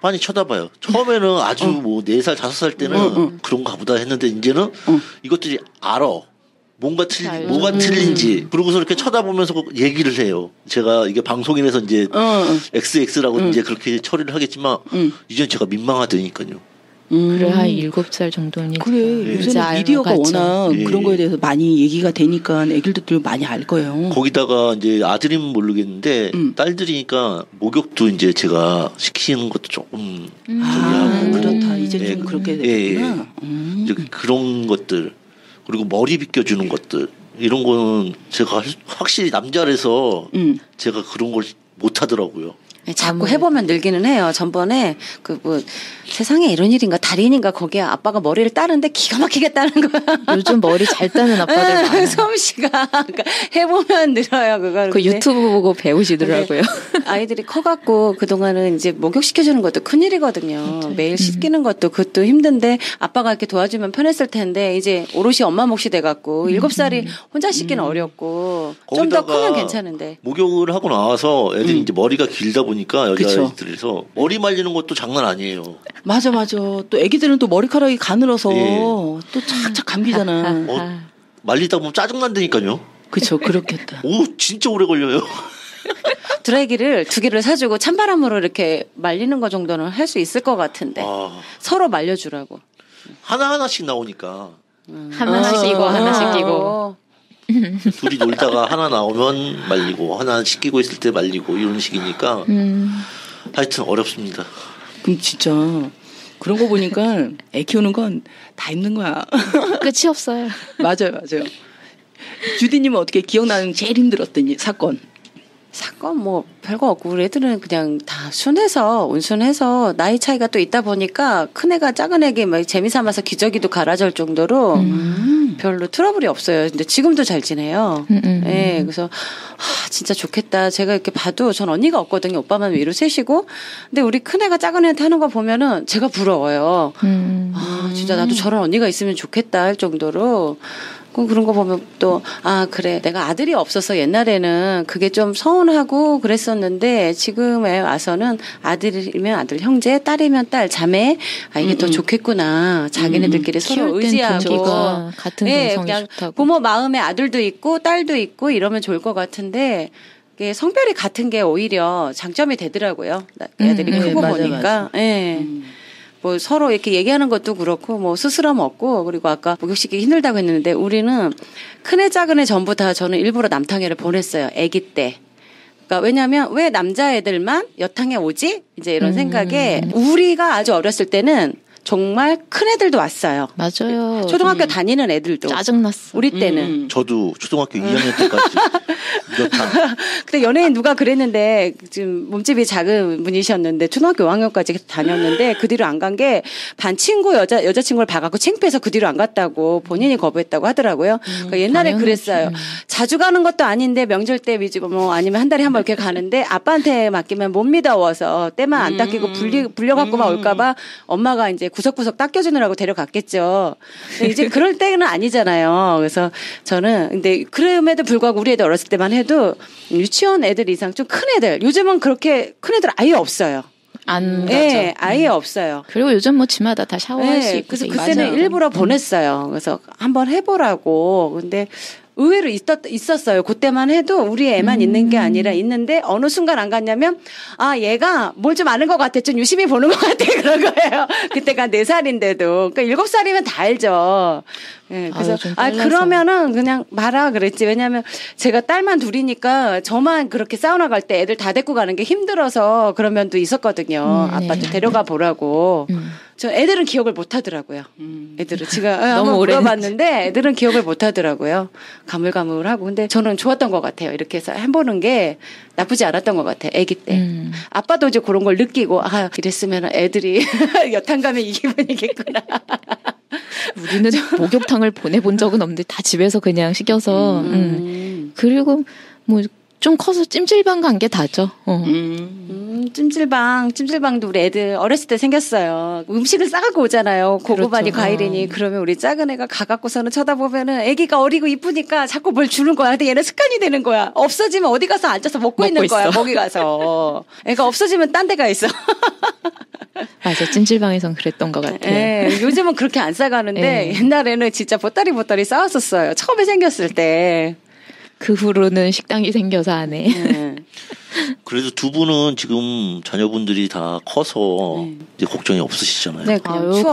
많이 쳐다봐요. 처음에는 아주 뭐 4살, 5살 때는 그런가 보다 했는데 이제는 이것들이 알아. 뭐가 틀린지. 그러고서 이렇게 쳐다보면서 얘기를 해요. 제가 이게 방송인에서 이제 XX라고 이제 그렇게 처리를 하겠지만 이제는 제가 민망하다니까요. 그래 한 7살 정도니까. 그래 요새는 미디어가 워낙 그런 거에 대해서 많이 얘기가 되니까 애들도 많이 알 거예요. 거기다가 이제 아들이면 모르겠는데 딸들이니까 목욕도 이제 제가 시키는 것도 조금 하고 그렇다. 이제 좀 그렇게 됐구나. 이제 그런 것들 그리고 머리 빗겨주는 것들 이런 거는 제가 확실히 남자라서 제가 그런 걸 못하더라고요. 자꾸 해보면 늘기는 해요. 전번에 그 뭐 세상에 이런 일인가 달인인가 거기에 아빠가 머리를 따는데 기가 막히게 따는 거야. 요즘 머리 잘 따는 아빠들 많아요. 솜씨가 그러니까 해보면 늘어요. 그거 그 유튜브 보고 배우시더라고요. 아이들이 커갖고 그동안은 이제 목욕 시켜주는 것도 큰일이거든요. 매일 씻기는 것도 그것도 힘든데 아빠가 이렇게 도와주면 편했을 텐데 이제 오롯이 엄마 몫이 돼갖고 7살이 혼자 씻기는 어렵고 좀 더 크면 괜찮은데 목욕을 하고 나와서 애들이 이제 머리가 길다 보니까 여자애들에서 머리 말리는 것도 장난 아니에요. 맞아. 또 애기들은 또 머리카락이 가늘어서 또 착착 감기잖아. 말리다 보면 짜증난다니까요. 그렇죠. 그렇겠다. 오 진짜 오래 걸려요. 드라이기를 2개를 사주고 찬바람으로 이렇게 말리는 거 정도는 할 수 있을 것 같은데 서로 말려주라고. 하나하나씩 나오니까. 하나씩 끼고 하나씩 끼고. 둘이 놀다가 하나 나오면 말리고 하나 씻기고 있을 때 말리고 이런 식이니까 하여튼 어렵습니다. 그럼 진짜 그런 거 보니까 애 키우는 건 다 힘든 거야. 끝이 없어요. 맞아요. 주디님은 어떻게 기억나는 제일 힘들었던 사건? 사건 뭐 별거 없고 우리 애들은 그냥 다 온순해서 나이 차이가 또 있다 보니까 큰애가 작은애기 막 재미삼아서 기저귀도 갈아줄 정도로 별로 트러블이 없어요. 근데 지금도 잘 지내요. 네, 그래서 진짜 좋겠다. 제가 이렇게 봐도 전 언니가 없거든요. 오빠만 위로 셋이고. 근데 우리 큰애가 작은애한테 하는 거 보면은 제가 부러워요. 진짜 나도 저런 언니가 있으면 좋겠다 할 정도로. 그런 거 보면 또 그래 내가 아들이 없어서 옛날에는 그게 좀 서운하고 그랬었는데 지금에 와서는 아들이면 아들 형제 딸이면 딸 자매 이게 더 좋겠구나. 자기네들끼리 서로 의지하고 같은 동성이 좋다고. 부모 마음에 아들도 있고 딸도 있고 이러면 좋을 것 같은데 이게 성별이 같은 게 오히려 장점이 되더라고요. 애들이 크고 보니까. 뭐 서로 이렇게 얘기하는 것도 그렇고 뭐 스스럼 없고 그리고 아까 목욕시키기 힘들다고 했는데 우리는 큰애 작은애 전부 다 저는 일부러 남탕해를 보냈어요. 아기 때. 그러니까 왜냐하면 왜 남자애들만 여탕에 오지? 이제 이런 생각에 우리가 아주 어렸을 때는 정말 큰 애들도 왔어요. 맞아요. 초등학교 다니는 애들도. 짜증났어. 우리 때는. 저도 초등학교 2학년 때까지. 근데 연예인 누가 그랬는데 지금 몸집이 작은 분이셨는데 초등학교 5학년까지 다녔는데 그 뒤로 안 간 게 반 친구 여자친구를 봐갖고 창피해서 그 뒤로 안 갔다고 본인이 거부했다고 하더라고요. 그러니까 옛날에 그랬어요. 자주 가는 것도 아닌데 명절 때 뭐 아니면 한 달에 한 번 이렇게 가는데 아빠한테 맡기면 못 믿어워서 때만 안 닦이고 불려갖고만 올까봐 엄마가 이제 구석구석 닦여주느라고 데려갔겠죠. 이제 그럴 때는 아니잖아요. 그래서 저는 근데 그럼에도 불구하고 우리 애들 어렸을 때만 해도 유치원 애들 이상 좀 큰 애들 요즘은 그렇게 큰 애들 아예 없어요. 안 가죠. 네, 아예 없어요. 그리고 요즘 뭐 집마다 다 샤워할 수 있고. 그래서 그때는 일부러 보냈어요. 그래서 한번 해보라고. 근데 의외로 있었어요. 그때만 해도 우리 애만 있는 게 아니라 있는데 어느 순간 안 갔냐면 얘가 뭘 좀 아는 것 같아. 좀 유심히 보는 것 같아. 그런 거예요. 그때가 4살인데도. 그러니까 7살이면 다 알죠. 네, 그래서 그러면은 그냥 마라 그랬지. 왜냐하면 제가 딸만 둘이니까 저만 그렇게 사우나 갈 때 애들 다 데리고 가는 게 힘들어서 그런 면도 있었거든요. 아빠도 데려가 보라고. 저 애들은 기억을 못 하더라고요. 애들은 제가 너무 물어봤는데 애들은 기억을 못 하더라고요. 가물가물하고. 근데 저는 좋았던 것 같아요. 이렇게 해서 해보는 게 나쁘지 않았던 것 같아요. 아기 때. 아빠도 이제 그런 걸 느끼고 이랬으면 애들이 여탕가면 이 기분이겠구나. 우리는 목욕탕을 보내본 적은 없는데 다 집에서 그냥 식여서. 그리고 뭐 좀 커서 찜질방 간 게 다죠. 찜질방도 우리 애들 어렸을 때 생겼어요. 음식을 싸갖고 오잖아요. 고구마니 그렇죠. 과일이니. 그러면 우리 작은 애가 가갖고서는 쳐다보면은 애기가 어리고 이쁘니까 자꾸 뭘 주는 거야. 근데 얘는 습관이 되는 거야. 없어지면 어디 가서 앉아서 먹고 있는 거야. 거기 가서. 애가 없어지면 딴 데 가 있어. 맞아. 찜질방에선 그랬던 것 같아요. 네, 요즘은 그렇게 안 싸가는데 옛날에는 진짜 보따리 싸웠었어요. 처음에 생겼을 때. 그 후로는 식당이 생겨서 안 해. 그래도 두 분은 지금 자녀분들이 다 커서 이제 걱정이 없으시잖아요. 네, 아유,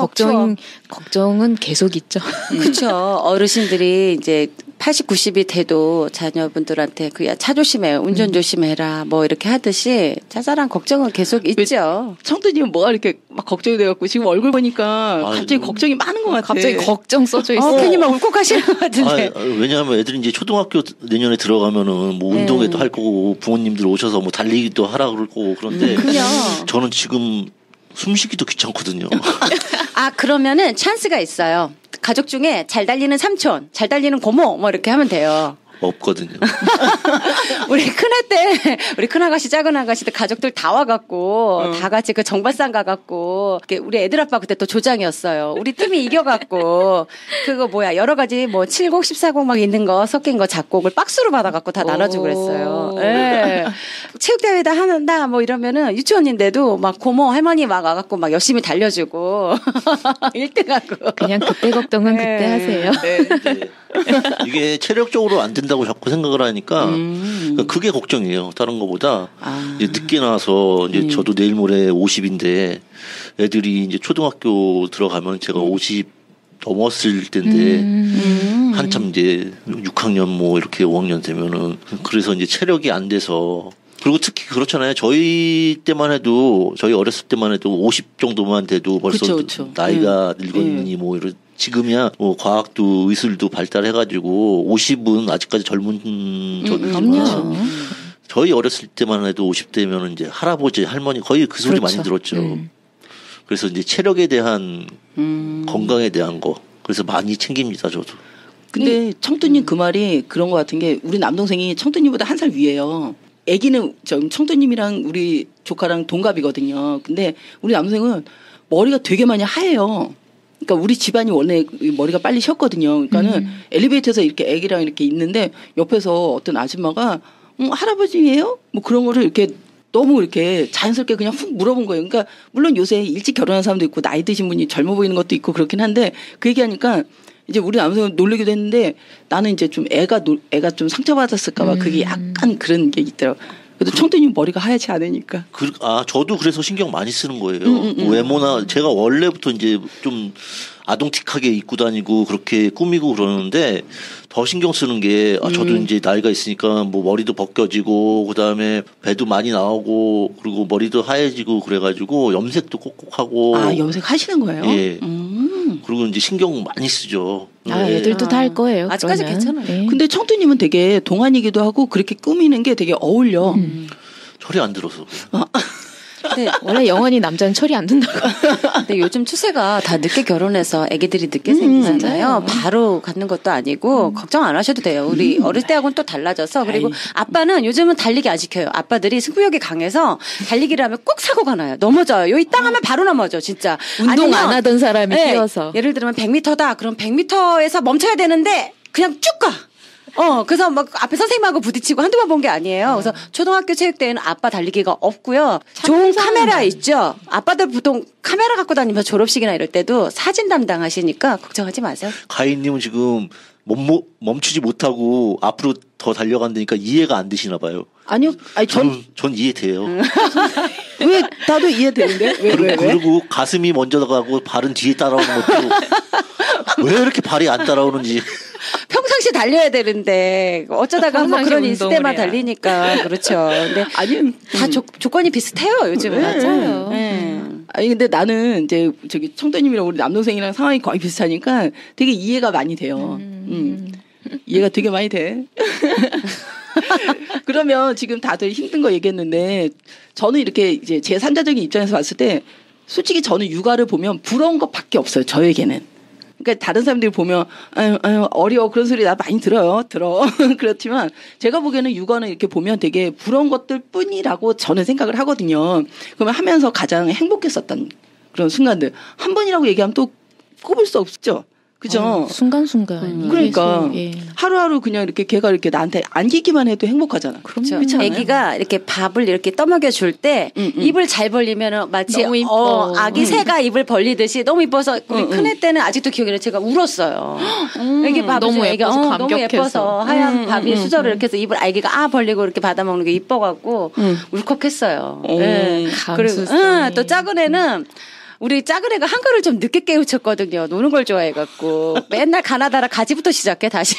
걱정은 계속 있죠. 그렇죠. 어르신들이 이제 80, 90이 돼도 자녀분들한테 그야 차 조심해, 운전 조심해라, 뭐 이렇게 하듯이 자잘한 걱정은 계속 있죠. 청두님은 뭐가 이렇게 막 걱정이 돼갖고 지금 얼굴 보니까 갑자기 걱정이 많은 것 같아. 갑자기 걱정 써져 있어. 괜히 막 울컥하시는 것 같은데. 왜냐하면 애들이 이제 초등학교 내년에 들어가면은 뭐 운동회도 할 거고 부모님들 오셔서 뭐 달리기도 하라 그럴 거고 그런데 저는 지금 숨쉬기도 귀찮거든요. 그러면은 찬스가 있어요. 가족 중에 잘 달리는 삼촌, 잘 달리는 고모 뭐 이렇게 하면 돼요. 없거든요. 우리 큰 아가씨, 작은 아가씨들 가족들 다 와갖고 다 같이 그 정발산 가갖고 우리 애들 아빠 그때 또 조장이었어요. 우리 팀이 이겨갖고 그거 여러 가지 뭐 7곡, 14곡 막 있는 거 섞인 거 작곡을 박스로 받아갖고 다 나눠주고 그랬어요. 네. 체육대회다 하는다 뭐 이러면은 유치원인데도 막 고모 할머니 막 와갖고 막 열심히 달려주고 1등하고. 그냥 그때 걱정은 그때 하세요. 네. 이게 체력적으로 안 된다고 자꾸 생각을 하니까 그게 걱정이에요. 다른 거보다 이제 늦게 나와서 이제 저도 내일 모레 50인데 애들이 이제 초등학교 들어가면 제가 50 넘었을 때인데 한참 이제 6학년 뭐 이렇게 5학년 되면은 그래서 이제 체력이 안 돼서 그리고 특히 그렇잖아요. 저희 어렸을 때만 해도 50 정도만 돼도 벌써 그쵸. 나이가 늙었니 뭐 이런. 지금이야 뭐 과학도 의술도 발달해가지고 50은 아직까지 젊은 저들이지만 저희 어렸을 때만 해도 50대면 이제 할아버지 할머니 거의 그 소리 많이 들었죠. 그래서 이제 체력에 대한 건강에 대한 거 그래서 많이 챙깁니다 저도. 근데 청두님 그 말이 그런 것 같은 게 우리 남동생이 청두님보다 1살 위에요. 아기는 청두님이랑 우리 조카랑 동갑이거든요. 근데 우리 남동생은 머리가 되게 많이 하얘요. 그러니까 우리 집안이 원래 머리가 빨리 쉬었거든요. 그러니까는 엘리베이터에서 이렇게 아기랑 이렇게 있는데 옆에서 어떤 아줌마가 할아버지예요? 뭐 그런 거를 이렇게 너무 이렇게 자연스럽게 그냥 훅 물어본 거예요. 그러니까 물론 요새 일찍 결혼한 사람도 있고 나이 드신 분이 젊어 보이는 것도 있고 그렇긴 한데 그 얘기하니까 이제 우리 남성은 놀리기도 했는데 나는 이제 좀 애가 좀 상처받았을까봐 그게 약간 그런 게 있더라고요. 그래도 청두님 머리가 하얗지 않으니까. 저도 그래서 신경 많이 쓰는 거예요. 외모나 제가 원래부터 이제 좀 아동틱하게 입고 다니고 그렇게 꾸미고 그러는데 더 신경 쓰는 게 저도 이제 나이가 있으니까 뭐 머리도 벗겨지고 그다음에 배도 많이 나오고 그리고 머리도 하얘지고 그래가지고 염색도 꼭꼭 하고. 염색 하시는 거예요? 예. 그리고 이제 신경 많이 쓰죠. 애들도 다 할 거예요. 아직까지 괜찮아요. 네. 근데 청두님은 되게 동안이기도 하고 그렇게 꾸미는 게 되게 어울려. 철이 안 들어서. 근데 원래 영원히 남자는 철이 안 든다고. 근데 요즘 추세가 다 늦게 결혼해서 아기들이 늦게 생기잖아요. 바로 갖는 것도 아니고 걱정 안 하셔도 돼요. 우리 어릴 때하고는 또 달라져서 그리고 아빠는 요즘은 달리기 안 시켜요. 아빠들이 승부욕이 강해서 달리기를 하면 꼭 사고가 나요. 넘어져요. 여기 땅 하면 바로 넘어져 진짜. 운동 안 하던 사람이 뛰어서. 예를 들면 100m다. 그럼 100m에서 멈춰야 되는데 그냥 쭉 가. 그래서 막 앞에 선생님하고 부딪히고 한두 번 본 게 아니에요. 그래서 초등학교 체육대회는 아빠 달리기가 없고요. 좋은 카메라 있죠. 아빠들 보통 카메라 갖고 다니면서 졸업식이나 이럴 때도 사진 담당하시니까 걱정하지 마세요. 가인님은 지금 멈추지 못하고 앞으로 더 달려간다니까 이해가 안 되시나 봐요. 아니요. 전 이해돼요. 왜 나도 이해되는데? 왜? 그리고 가슴이 먼저 가고 발은 뒤에 따라오는 것도 왜 이렇게 발이 안 따라오는지. 평상시 달려야 되는데 어쩌다가 한번 그런 일 있을 때만 달리니까 그렇죠. 근데 아니 다 조건이 비슷해요 요즘은. 맞아요. 아니 근데 나는 이제 저기 청도님이랑 우리 남동생이랑 상황이 거의 비슷하니까 되게 이해가 많이 돼요. 이해가 되게 많이 돼. 그러면 지금 다들 힘든 거 얘기했는데 저는 이렇게 이제 제 3자적인 입장에서 봤을 때 솔직히 저는 육아를 보면 부러운 것밖에 없어요. 저에게는. 그러니까 다른 사람들이 보면 아유 어려워 그런 소리 나 많이 들어. 그렇지만 제가 보기에는 육아는 이렇게 보면 되게 부러운 것들 뿐이라고 저는 생각을 하거든요. 그러면 하면서 가장 행복했었던 그런 순간들 한 번이라고 얘기하면 또 꼽을 수 없죠. 그죠? 순간순간. 그러니까 예. 하루하루 그냥 이렇게 걔가 이렇게 나한테 안기기만 해도 행복하잖아. 그렇죠. 아기가 이렇게 밥을 이렇게 떠먹여 줄 때 입을 잘 벌리면 마치 아기 새가 입을 벌리듯이 너무 이뻐서 우리 큰애 때는 아직도 기억이 나요. 제가 울었어요. 이게 밥을 너무 예뻐서 너무 예뻐서 하얀 밥이 수저를 이렇게 해서 입을 아기가 벌리고 이렇게 받아 먹는 게 이뻐갖고 울컥했어요. 네. 그리고 또 작은 애는 우리 작은 애가 한글을 좀 늦게 깨우쳤거든요. 노는 걸 좋아해갖고. 맨날 가나다라 가지부터 시작해, 다시.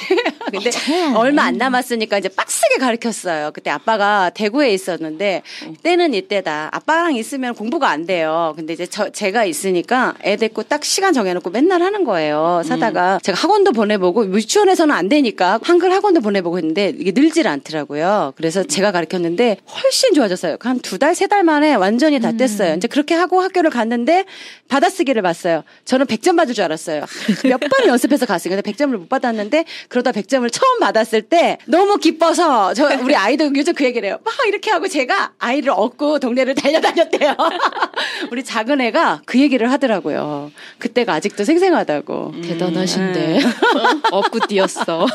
근데 얼마 안 남았으니까 이제 빡세게 가르쳤어요. 그때 아빠가 대구에 있었는데, 때는 이때다. 아빠랑 있으면 공부가 안 돼요. 근데 이제 제가 있으니까 애 데리고 딱 시간 정해놓고 맨날 하는 거예요. 사다가 제가 학원도 보내보고, 유치원에서는 안 되니까 한글 학원도 보내보고 했는데, 이게 늘질 않더라고요. 그래서 제가 가르쳤는데, 훨씬 좋아졌어요. 한 2달, 3달 만에 완전히 다 뗐어요. 이제 그렇게 하고 학교를 갔는데, 받아쓰기를 봤어요. 저는 100점 받을 줄 알았어요. 몇 번을 연습해서 갔어요. 근데 100점을 못 받았는데 그러다 100점을 처음 받았을 때 너무 기뻐서 우리 아이도 요즘 그 얘기를 해요. 막 이렇게 하고 제가 아이를 업고 동네를 달려다녔대요. 우리 작은 애가 그 얘기를 하더라고요. 그때가 아직도 생생하다고. 대단하신데. 업고 뛰었어.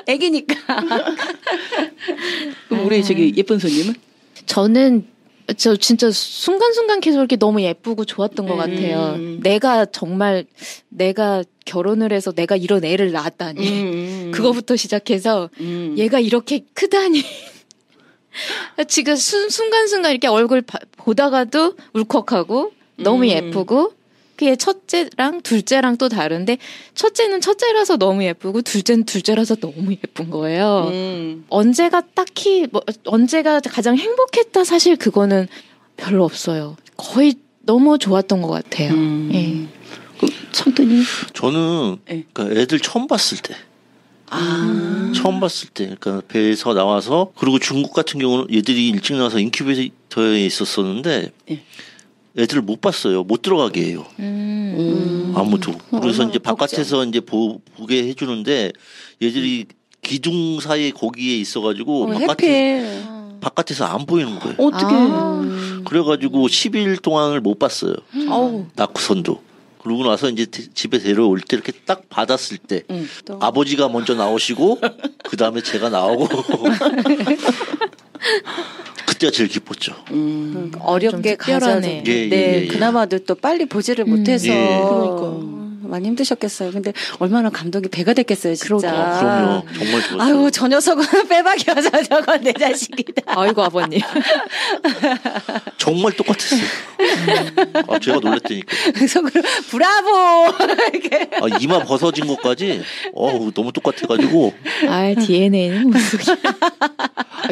애기니까. 그럼 우리 저기 예쁜 손님은? 저는 저 진짜 순간순간 계속 이렇게 너무 예쁘고 좋았던 것 같아요. 내가 결혼을 해서 내가 이런 애를 낳았다니. 그거부터 시작해서 얘가 이렇게 크다니. 지금 순간순간 이렇게 얼굴 보다가도 울컥하고 너무 예쁘고 그게 첫째랑 둘째랑 또 다른데 첫째는 첫째라서 너무 예쁘고 둘째는 둘째라서 너무 예쁜 거예요. 언제가 가장 행복했다 사실 그거는 별로 없어요. 거의 너무 좋았던 것 같아요. 예. 그럼 청돈이? 저는 그러니까 애들 처음 봤을 때. 처음 봤을 때, 그러니까 배에서 나와서 그리고 중국 같은 경우는 얘들이 일찍 나와서 인큐베이터에 있었었는데. 애들을 못 봤어요. 못 들어가게 해요. 아무도. 그래서 이제 바깥에서 이제 보게 해주는데 얘들이 기둥 사이에 거기에 있어가지고 바깥에서 안 보이는 거예요. 어떻게? 그래가지고 10일 동안을 못 봤어요. 낳고선도. 그러고 나서 이제 집에 데려올 때 이렇게 딱 받았을 때 아버지가 먼저 나오시고 그 다음에 제가 나오고 그때가 제일 기뻤죠. 어렵게 가자네. 네, 그나마도 또 빨리 보지를 못해서 그러니까. 많이 힘드셨겠어요. 근데 얼마나 감동이 배가 됐겠어요, 진짜. 그럼요. 정말 좋았어요. 아유, 저 녀석은 빼박이어서 저건 내 자식이다. 아이고, 아버님. 정말 똑같았어요. 제가 놀랬다니까. 속으로 브라보! 이렇게. 이마 벗어진 것까지 너무 똑같아가지고. DNA는 모습이.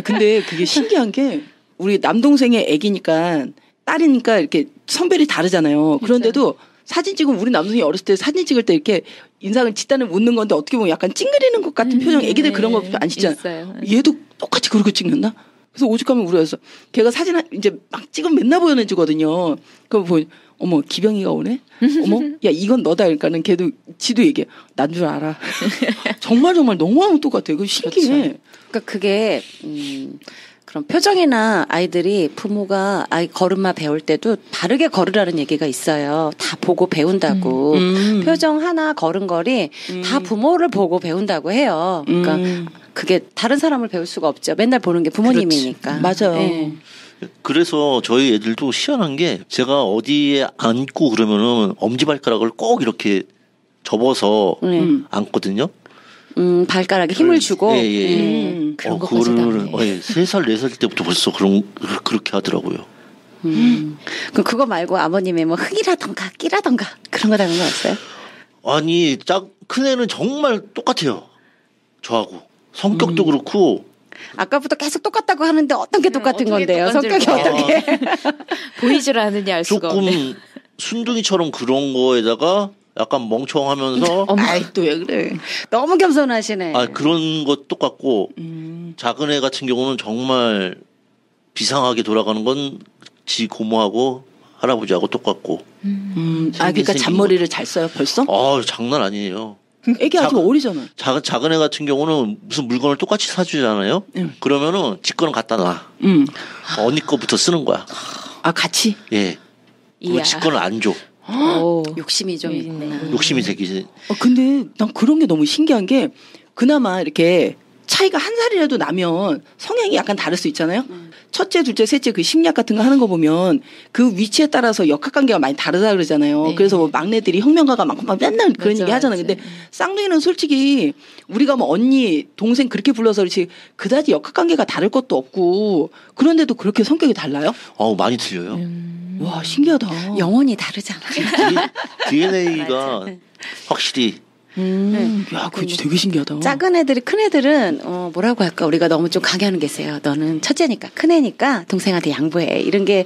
근데 그게 신기한 게 우리 남동생의 애기니까 딸이니까 이렇게 성별이 다르잖아요. 그런데도 사진 찍으면 우리 남동생이 어렸을 때 사진 찍을 때 이렇게 인상을 짓다는 웃는 건데 어떻게 보면 약간 찡그리는 것 같은 표정 애기들 그런 거 안 찍잖아요. 얘도 똑같이 그렇게 찍는다? 그래서 오죽하면 우려였어. 걔가 사진 이제 막 찍으면 맨날 보여주거든요. 그거 보면 어머 기병이가 오네? 어머 야 이건 너다. 그러니까는 걔도 지도 얘기해. 난 줄 알아. 정말 너무너무 똑같아요. 그거 신기해. 그렇죠. 그러니까 그게 그런 표정이나 아이들이 부모가 아이 걸음마 배울 때도 다르게 걸으라는 얘기가 있어요. 다 보고 배운다고. 표정 하나 걸음걸이 다 부모를 보고 배운다고 해요. 그러니까 그게 다른 사람을 배울 수가 없죠. 맨날 보는 게 부모님이니까. 맞아요. 네. 그래서 저희 애들도 희한한 게 제가 어디에 앉고 그러면은 엄지발가락을 꼭 이렇게 접어서 앉거든요. 발가락에 힘을 주고. 그런 것까지 다. 3살, 4살 때부터 벌써 그렇게 하더라고요. 그럼 그거 말고 아버님의 뭐 흙이라던가 끼라던가 그런 거 다른 거 없어요? 아니, 큰 애는 정말 똑같아요. 저하고. 성격도 그렇고, 아까부터 계속 똑같다고 하는데 어떤 게 똑같은 건데요? 성격이 어떻게? 보이질 않느냐 알 수가 없네. 조금 순둥이처럼 그런 거에다가 약간 멍청하면서 아이 또 왜 그래? 너무 겸손하시네. 그런 것 똑같고 작은 애 같은 경우는 정말 비상하게 돌아가는 건 지 고모하고 할아버지하고 똑같고. 그러니까 잔머리를 잘 써요 벌써? 장난 아니에요. 애기 아직 어리잖아. 작은 애 같은 경우는 무슨 물건을 똑같이 사주잖아요. 그러면은 지 거는 갖다 놔. 언니 거부터 쓰는 거야. 같이? 예. 그리고 지 거는 안 줘. 욕심이 좀 있네. 욕심이 되기. 근데 난 그런 게 너무 신기한 게 그나마 이렇게 차이가 한 살이라도 나면 성향이 약간 다를 수 있잖아요. 첫째, 둘째, 셋째 그 심리학 같은 거 하는 거 보면 그 위치에 따라서 역학관계가 많이 다르다 그러잖아요. 네. 그래서 뭐 막내들이 혁명가가 많고 막 맨날 그런 얘기 하잖아요. 근데 쌍둥이는 솔직히 우리가 뭐 언니, 동생 그렇게 불러서 그렇지 그다지 역학관계가 다를 것도 없고 그런데도 그렇게 성격이 달라요? 많이 틀려요. 와 신기하다. 영혼이 다르잖아요. DNA가 확실히. 야, 그거 되게 신기하다. 작은 애들이 큰 애들은 뭐라고 할까 우리가 너무 좀 강요하는 게 있어요. 너는 첫째니까 큰 애니까 동생한테 양보해 이런 게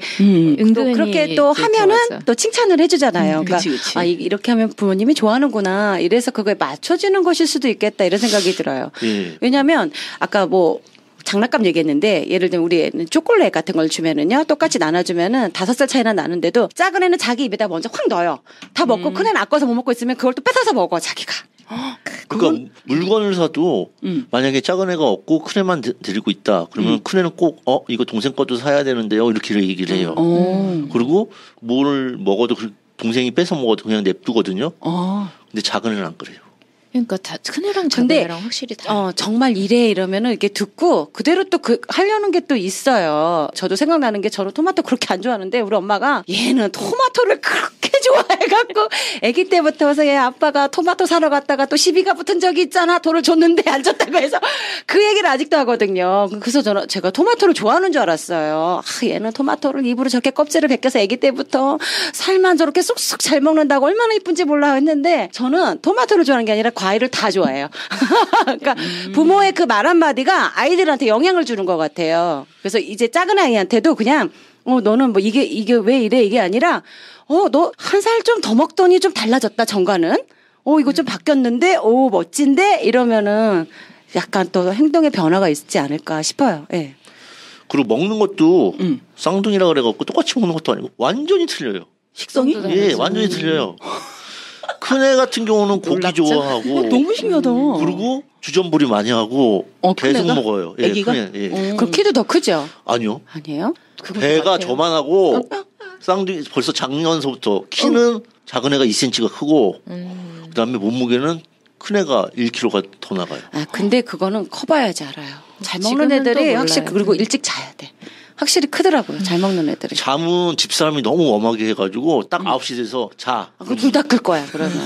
또 그렇게 또 하면은 맞아. 또 칭찬을 해주잖아요. 그러니까 그치. 이렇게 하면 부모님이 좋아하는구나. 이래서 그거에 맞춰지는 것일 수도 있겠다 이런 생각이 들어요. 왜냐하면 아까 뭐. 장난감 얘기했는데 예를 들면 우리 애는 초콜릿 같은 걸 주면은요 똑같이 나눠주면은 5살 차이나 나는데도 작은 애는 자기 입에다 먼저 확 넣어요. 다 먹고 큰 애는 아까워서 못 먹고 있으면 그걸 또 뺏어서 먹어 자기가. 그러니까 물건을 사도 만약에 작은 애가 없고 큰 애만 데리고 있다 그러면 큰 애는 꼭 이거 동생 것도 사야 되는데요 이렇게 얘기를 해요. 그리고 뭘 먹어도 동생이 뺏어 먹어도 그냥 냅두거든요. 근데 작은 애는 안 그래요. 그러니까 다 큰애랑 작은애랑 확실히 달라. 정말 이래 이러면은 이렇게 듣고 그대로 또 하려는 게 또 있어요. 저도 생각나는 게 저는 토마토 그렇게 안 좋아하는데 우리 엄마가 얘는 토마토를 그렇게 좋아해갖고 아기 때부터 얘 아빠가 토마토 사러 갔다가 또 시비가 붙은 적이 있잖아. 돈을 줬는데 안 줬다고 해서 그 얘기를 아직도 하거든요. 그래서 제가 토마토를 좋아하는 줄 알았어요. 얘는 토마토를 입으로 저렇게 껍질을 벗겨서 아기 때부터 살만 저렇게 쑥쑥 잘 먹는다고 얼마나 이쁜지 몰라 했는데 저는 토마토를 좋아하는 게 아니라 과일을 다 좋아해요. 그러니까 부모의 그 말 한마디가 아이들한테 영향을 주는 것 같아요. 그래서 이제 작은 아이한테도 그냥 너는 뭐 이게 왜 이래 이게 아니라 너 한 살 좀 더 먹더니 좀 달라졌다 전과는 이거 좀 바뀌었는데 멋진데 이러면은 약간 또 행동의 변화가 있지 않을까 싶어요. 예. 그리고 먹는 것도 쌍둥이라 그래갖고 똑같이 먹는 것도 아니고 완전히 틀려요. 식성이? 예, 완전히 틀려요. 큰애 같은 경우는 고기 놀랍죠? 좋아하고 너무 신기하다. 그리고 주전부리 많이 하고 계속 큰애가? 먹어요. 예, 애기가? 그럼 키도 더 크죠? 아니요. 아니에요? 배가 저만하고 쌍둥이 벌써 작년서부터 키는 작은 애가 2cm가 크고 그다음에 몸무게는 큰 애가 1kg가 더 나가요. 근데 그거는 커봐야지 알아요. 잘 먹는 애들이 확실히 그리고 일찍 자야 돼. 확실히 크더라고요. 잘 먹는 애들이. 잠은 집사람이 너무 엄하게 해가지고 딱 9시 돼서 자. 둘 다 클 거야 그러면.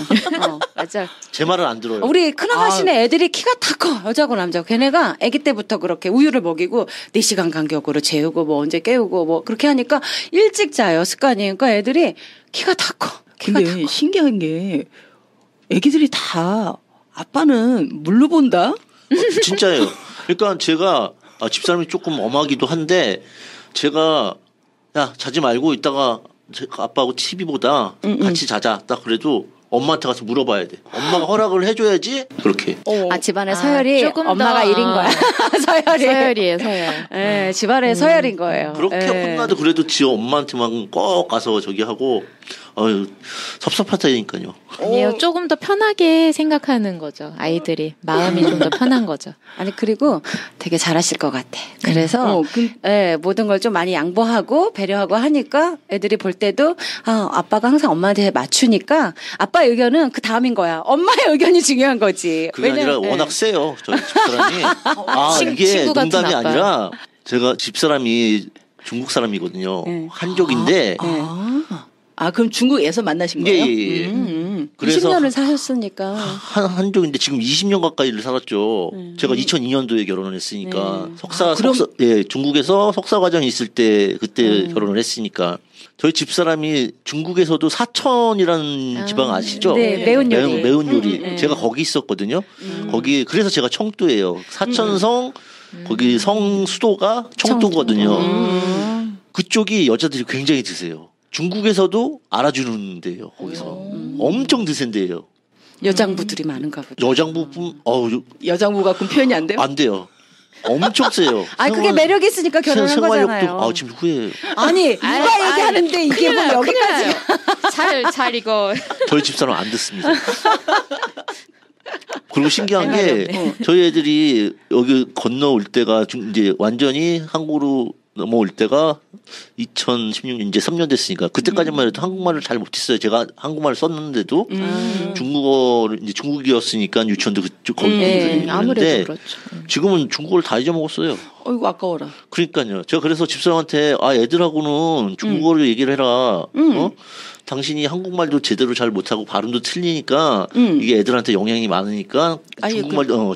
맞아. 제 말을 안 들어요. 우리 큰아가씨네 애들이 키가 다 커. 여자고 남자고. 걔네가 아기 때부터 그렇게 우유를 먹이고 4시간 간격으로 재우고 뭐 언제 깨우고 뭐 그렇게 하니까 일찍 자요 습관이. 그러니까 애들이 키가 다 커. 근데 신기한 게 애기들이 다 아빠는 물로 본다? 진짜예요. 그러니까 제가 집사람이 조금 엄하기도 한데 제가 야 자지 말고 이따가 아빠하고 TV 보다 같이 자자 딱 그래도 엄마한테 가서 물어봐야 돼. 엄마가 허락을 해줘야지 그렇게. 집안의 서열이 엄마가 1인 거야. 서열이에요 서열. 네, 집안의 서열인 거예요. 그렇게 혼나도 그래도 지 엄마한테만 꼭 가서 저기 하고 섭섭하다니까요. 아니에요. 조금 더 편하게 생각하는 거죠. 아이들이 마음이 좀 더 편한 거죠. 아니 그리고 되게 잘하실 것 같아. 그래서 모든 걸 좀 많이 양보하고 배려하고 하니까 애들이 볼 때도 아빠가 항상 엄마한테 맞추니까 아빠의 의견은 그 다음인 거야. 엄마의 의견이 중요한 거지. 그게 아니라 워낙 세요. 저희 집사람이. 이게 농담이 아니라 제가 집사람이 중국 사람이거든요. 한족인데. 그럼 중국에서 만나신 거예요? 예. 그래서 20년을 사셨으니까. 한족인데 지금 20년 가까이를 살았죠. 제가 2002년도에 결혼을 했으니까 중국에서 석사 과정이 있을 때 그때 결혼을 했으니까 저희 집사람이 중국에서도 사천이라는 지방 아시죠? 네, 매운 요리. 매운 요리. 제가 거기 있었거든요. 거기 그래서 제가 청두예요. 사천성 거기 성 수도가 청두거든요. 그쪽이 여자들이 굉장히 드세요. 중국에서도 알아주는 데요. 거기서 엄청 드센 데예요. 여장부들이 많은가 보죠. 여장부 갖고 표현이 안 돼요? 안 돼요. 엄청 세요. 그게 매력이 있으니까 결혼한 거잖아요. 지금 후회해요. 아니 누가 얘기하는데 이게 뭐 여기까지 잘 이거 저희 집사람 안 듣습니다. 그리고 신기한 게 저희 애들이 여기 건너올 때가 이제 완전히 한국으로 넘어올 때가 2016년 이제 3년 됐으니까 그때까지만 해도 한국말을 잘 못했어요. 제가 한국말을 썼는데도 중국어를 이제 중국이었으니까 유치원도 그쪽 거기 아무래도 그렇죠. 지금은 중국어를 다 잊어먹었어요. 어이구 아까워라. 그러니까요. 제가 그래서 집사람한테 애들하고는 중국어로 얘기를 해라. 당신이 한국말도 제대로 잘 못하고 발음도 틀리니까 이게 애들한테 영향이 많으니까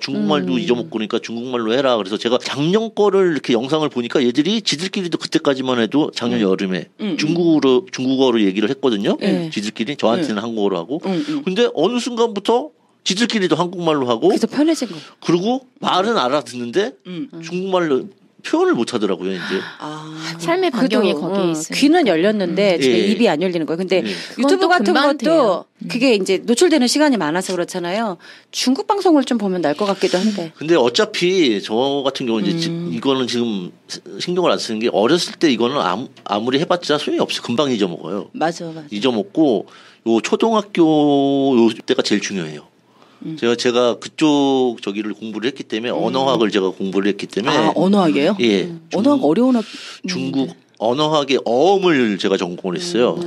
중국말도 잊어먹고 그러니까 중국말로 해라. 그래서 제가 작년 거를 이렇게 영상을 보니까 얘들이 지들끼리도 그때까지만 해도 작년 여름에 중국어로 얘기를 했거든요. 지들끼리 저한테는 한국어로 하고. 근데 어느 순간부터 지들끼리도 한국말로 하고. 그래서 편해진 거. 그리고 말은 알아듣는데 중국말로 표현을 못 하더라고요, 이제. 삶의 반경이 거기에 있어요. 귀는 열렸는데 입이 안 열리는 거예요. 근데 유튜브 같은 것도 그게 이제 노출되는 시간이 많아서 그렇잖아요. 중국 방송을 좀 보면 날 것 같기도 한데. 근데 어차피 저 같은 경우는 이제 이거는 지금 신경을 안 쓰는 게 어렸을 때 이거는 아무리 해봤자 소용이 없어요. 금방 잊어먹어요. 맞아. 잊어먹고 요 초등학교 요 때가 제일 중요해요. 제가 그쪽 저기를 공부를 했기 때문에 언어학을 제가 공부를 했기 때문에 언어학이에요? 예. 언어학 어려운 학 중국 언어학의 어음을 제가 전공을 했어요.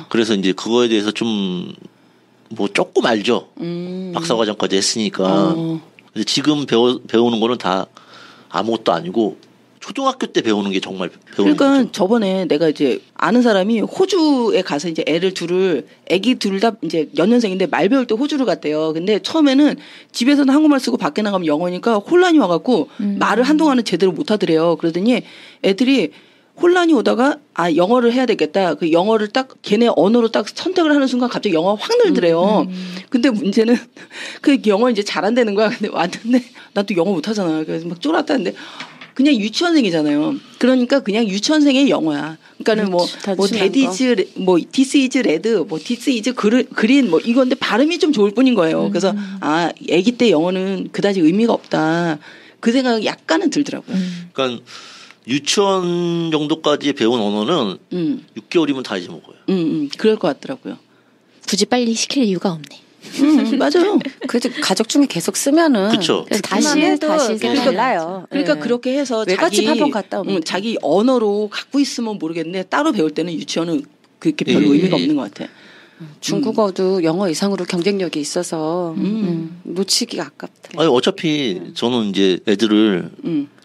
그래서 이제 그거에 대해서 좀 뭐 조금 알죠. 박사과정까지 했으니까. 근데 지금 배우는 거는 다 아무것도 아니고 초등학교 때 배우는 게 정말 배우는 그러니까 거죠. 저번에 내가 이제 아는 사람이 호주에 가서 이제 애기 둘 다 이제 연년생인데 말 배울 때 호주를 갔대요. 근데 처음에는 집에서는 한국말 쓰고 밖에 나가면 영어니까 혼란이 와갖고 말을 한동안은 제대로 못 하더래요. 그러더니 애들이 혼란이 오다가 영어를 해야 되겠다. 그 영어를 딱 걔네 언어로 딱 선택을 하는 순간 갑자기 영어가 확 늘더래요. 근데 문제는 그 영어 이제 잘한다는 거야. 근데 왔는데 나 또 영어 못 하잖아. 그래서 막 쫄았다는데 그냥 유치원생이잖아요. 그러니까 그냥 유치원생의 영어야. 그러니까는 뭐 데디즈, 뭐 디스 이즈 레드, 뭐 디스 이즈 그린 뭐 이건데 발음이 좀 좋을 뿐인 거예요. 그래서 아기 때 영어는 그다지 의미가 없다. 그 생각이 약간은 들더라고요. 그러니까 유치원 정도까지 배운 언어는 6개월이면 다 잊어먹어요. 그럴 것 같더라고요. 굳이 빨리 시킬 이유가 없네. 맞아요. 그래도 가족 중에 계속 쓰면은 그쵸. 다시 달라요. 그러니까 그렇게 해서 외갓집 한번 갔다 오면 자기 언어로 갖고 있으면 모르겠는데 따로 배울 때는 유치원은 그렇게 별 의미가 없는 것 같아. 중국어도 영어 이상으로 경쟁력이 있어서 놓치기가 아깝다. 아니 어차피 저는 이제 애들을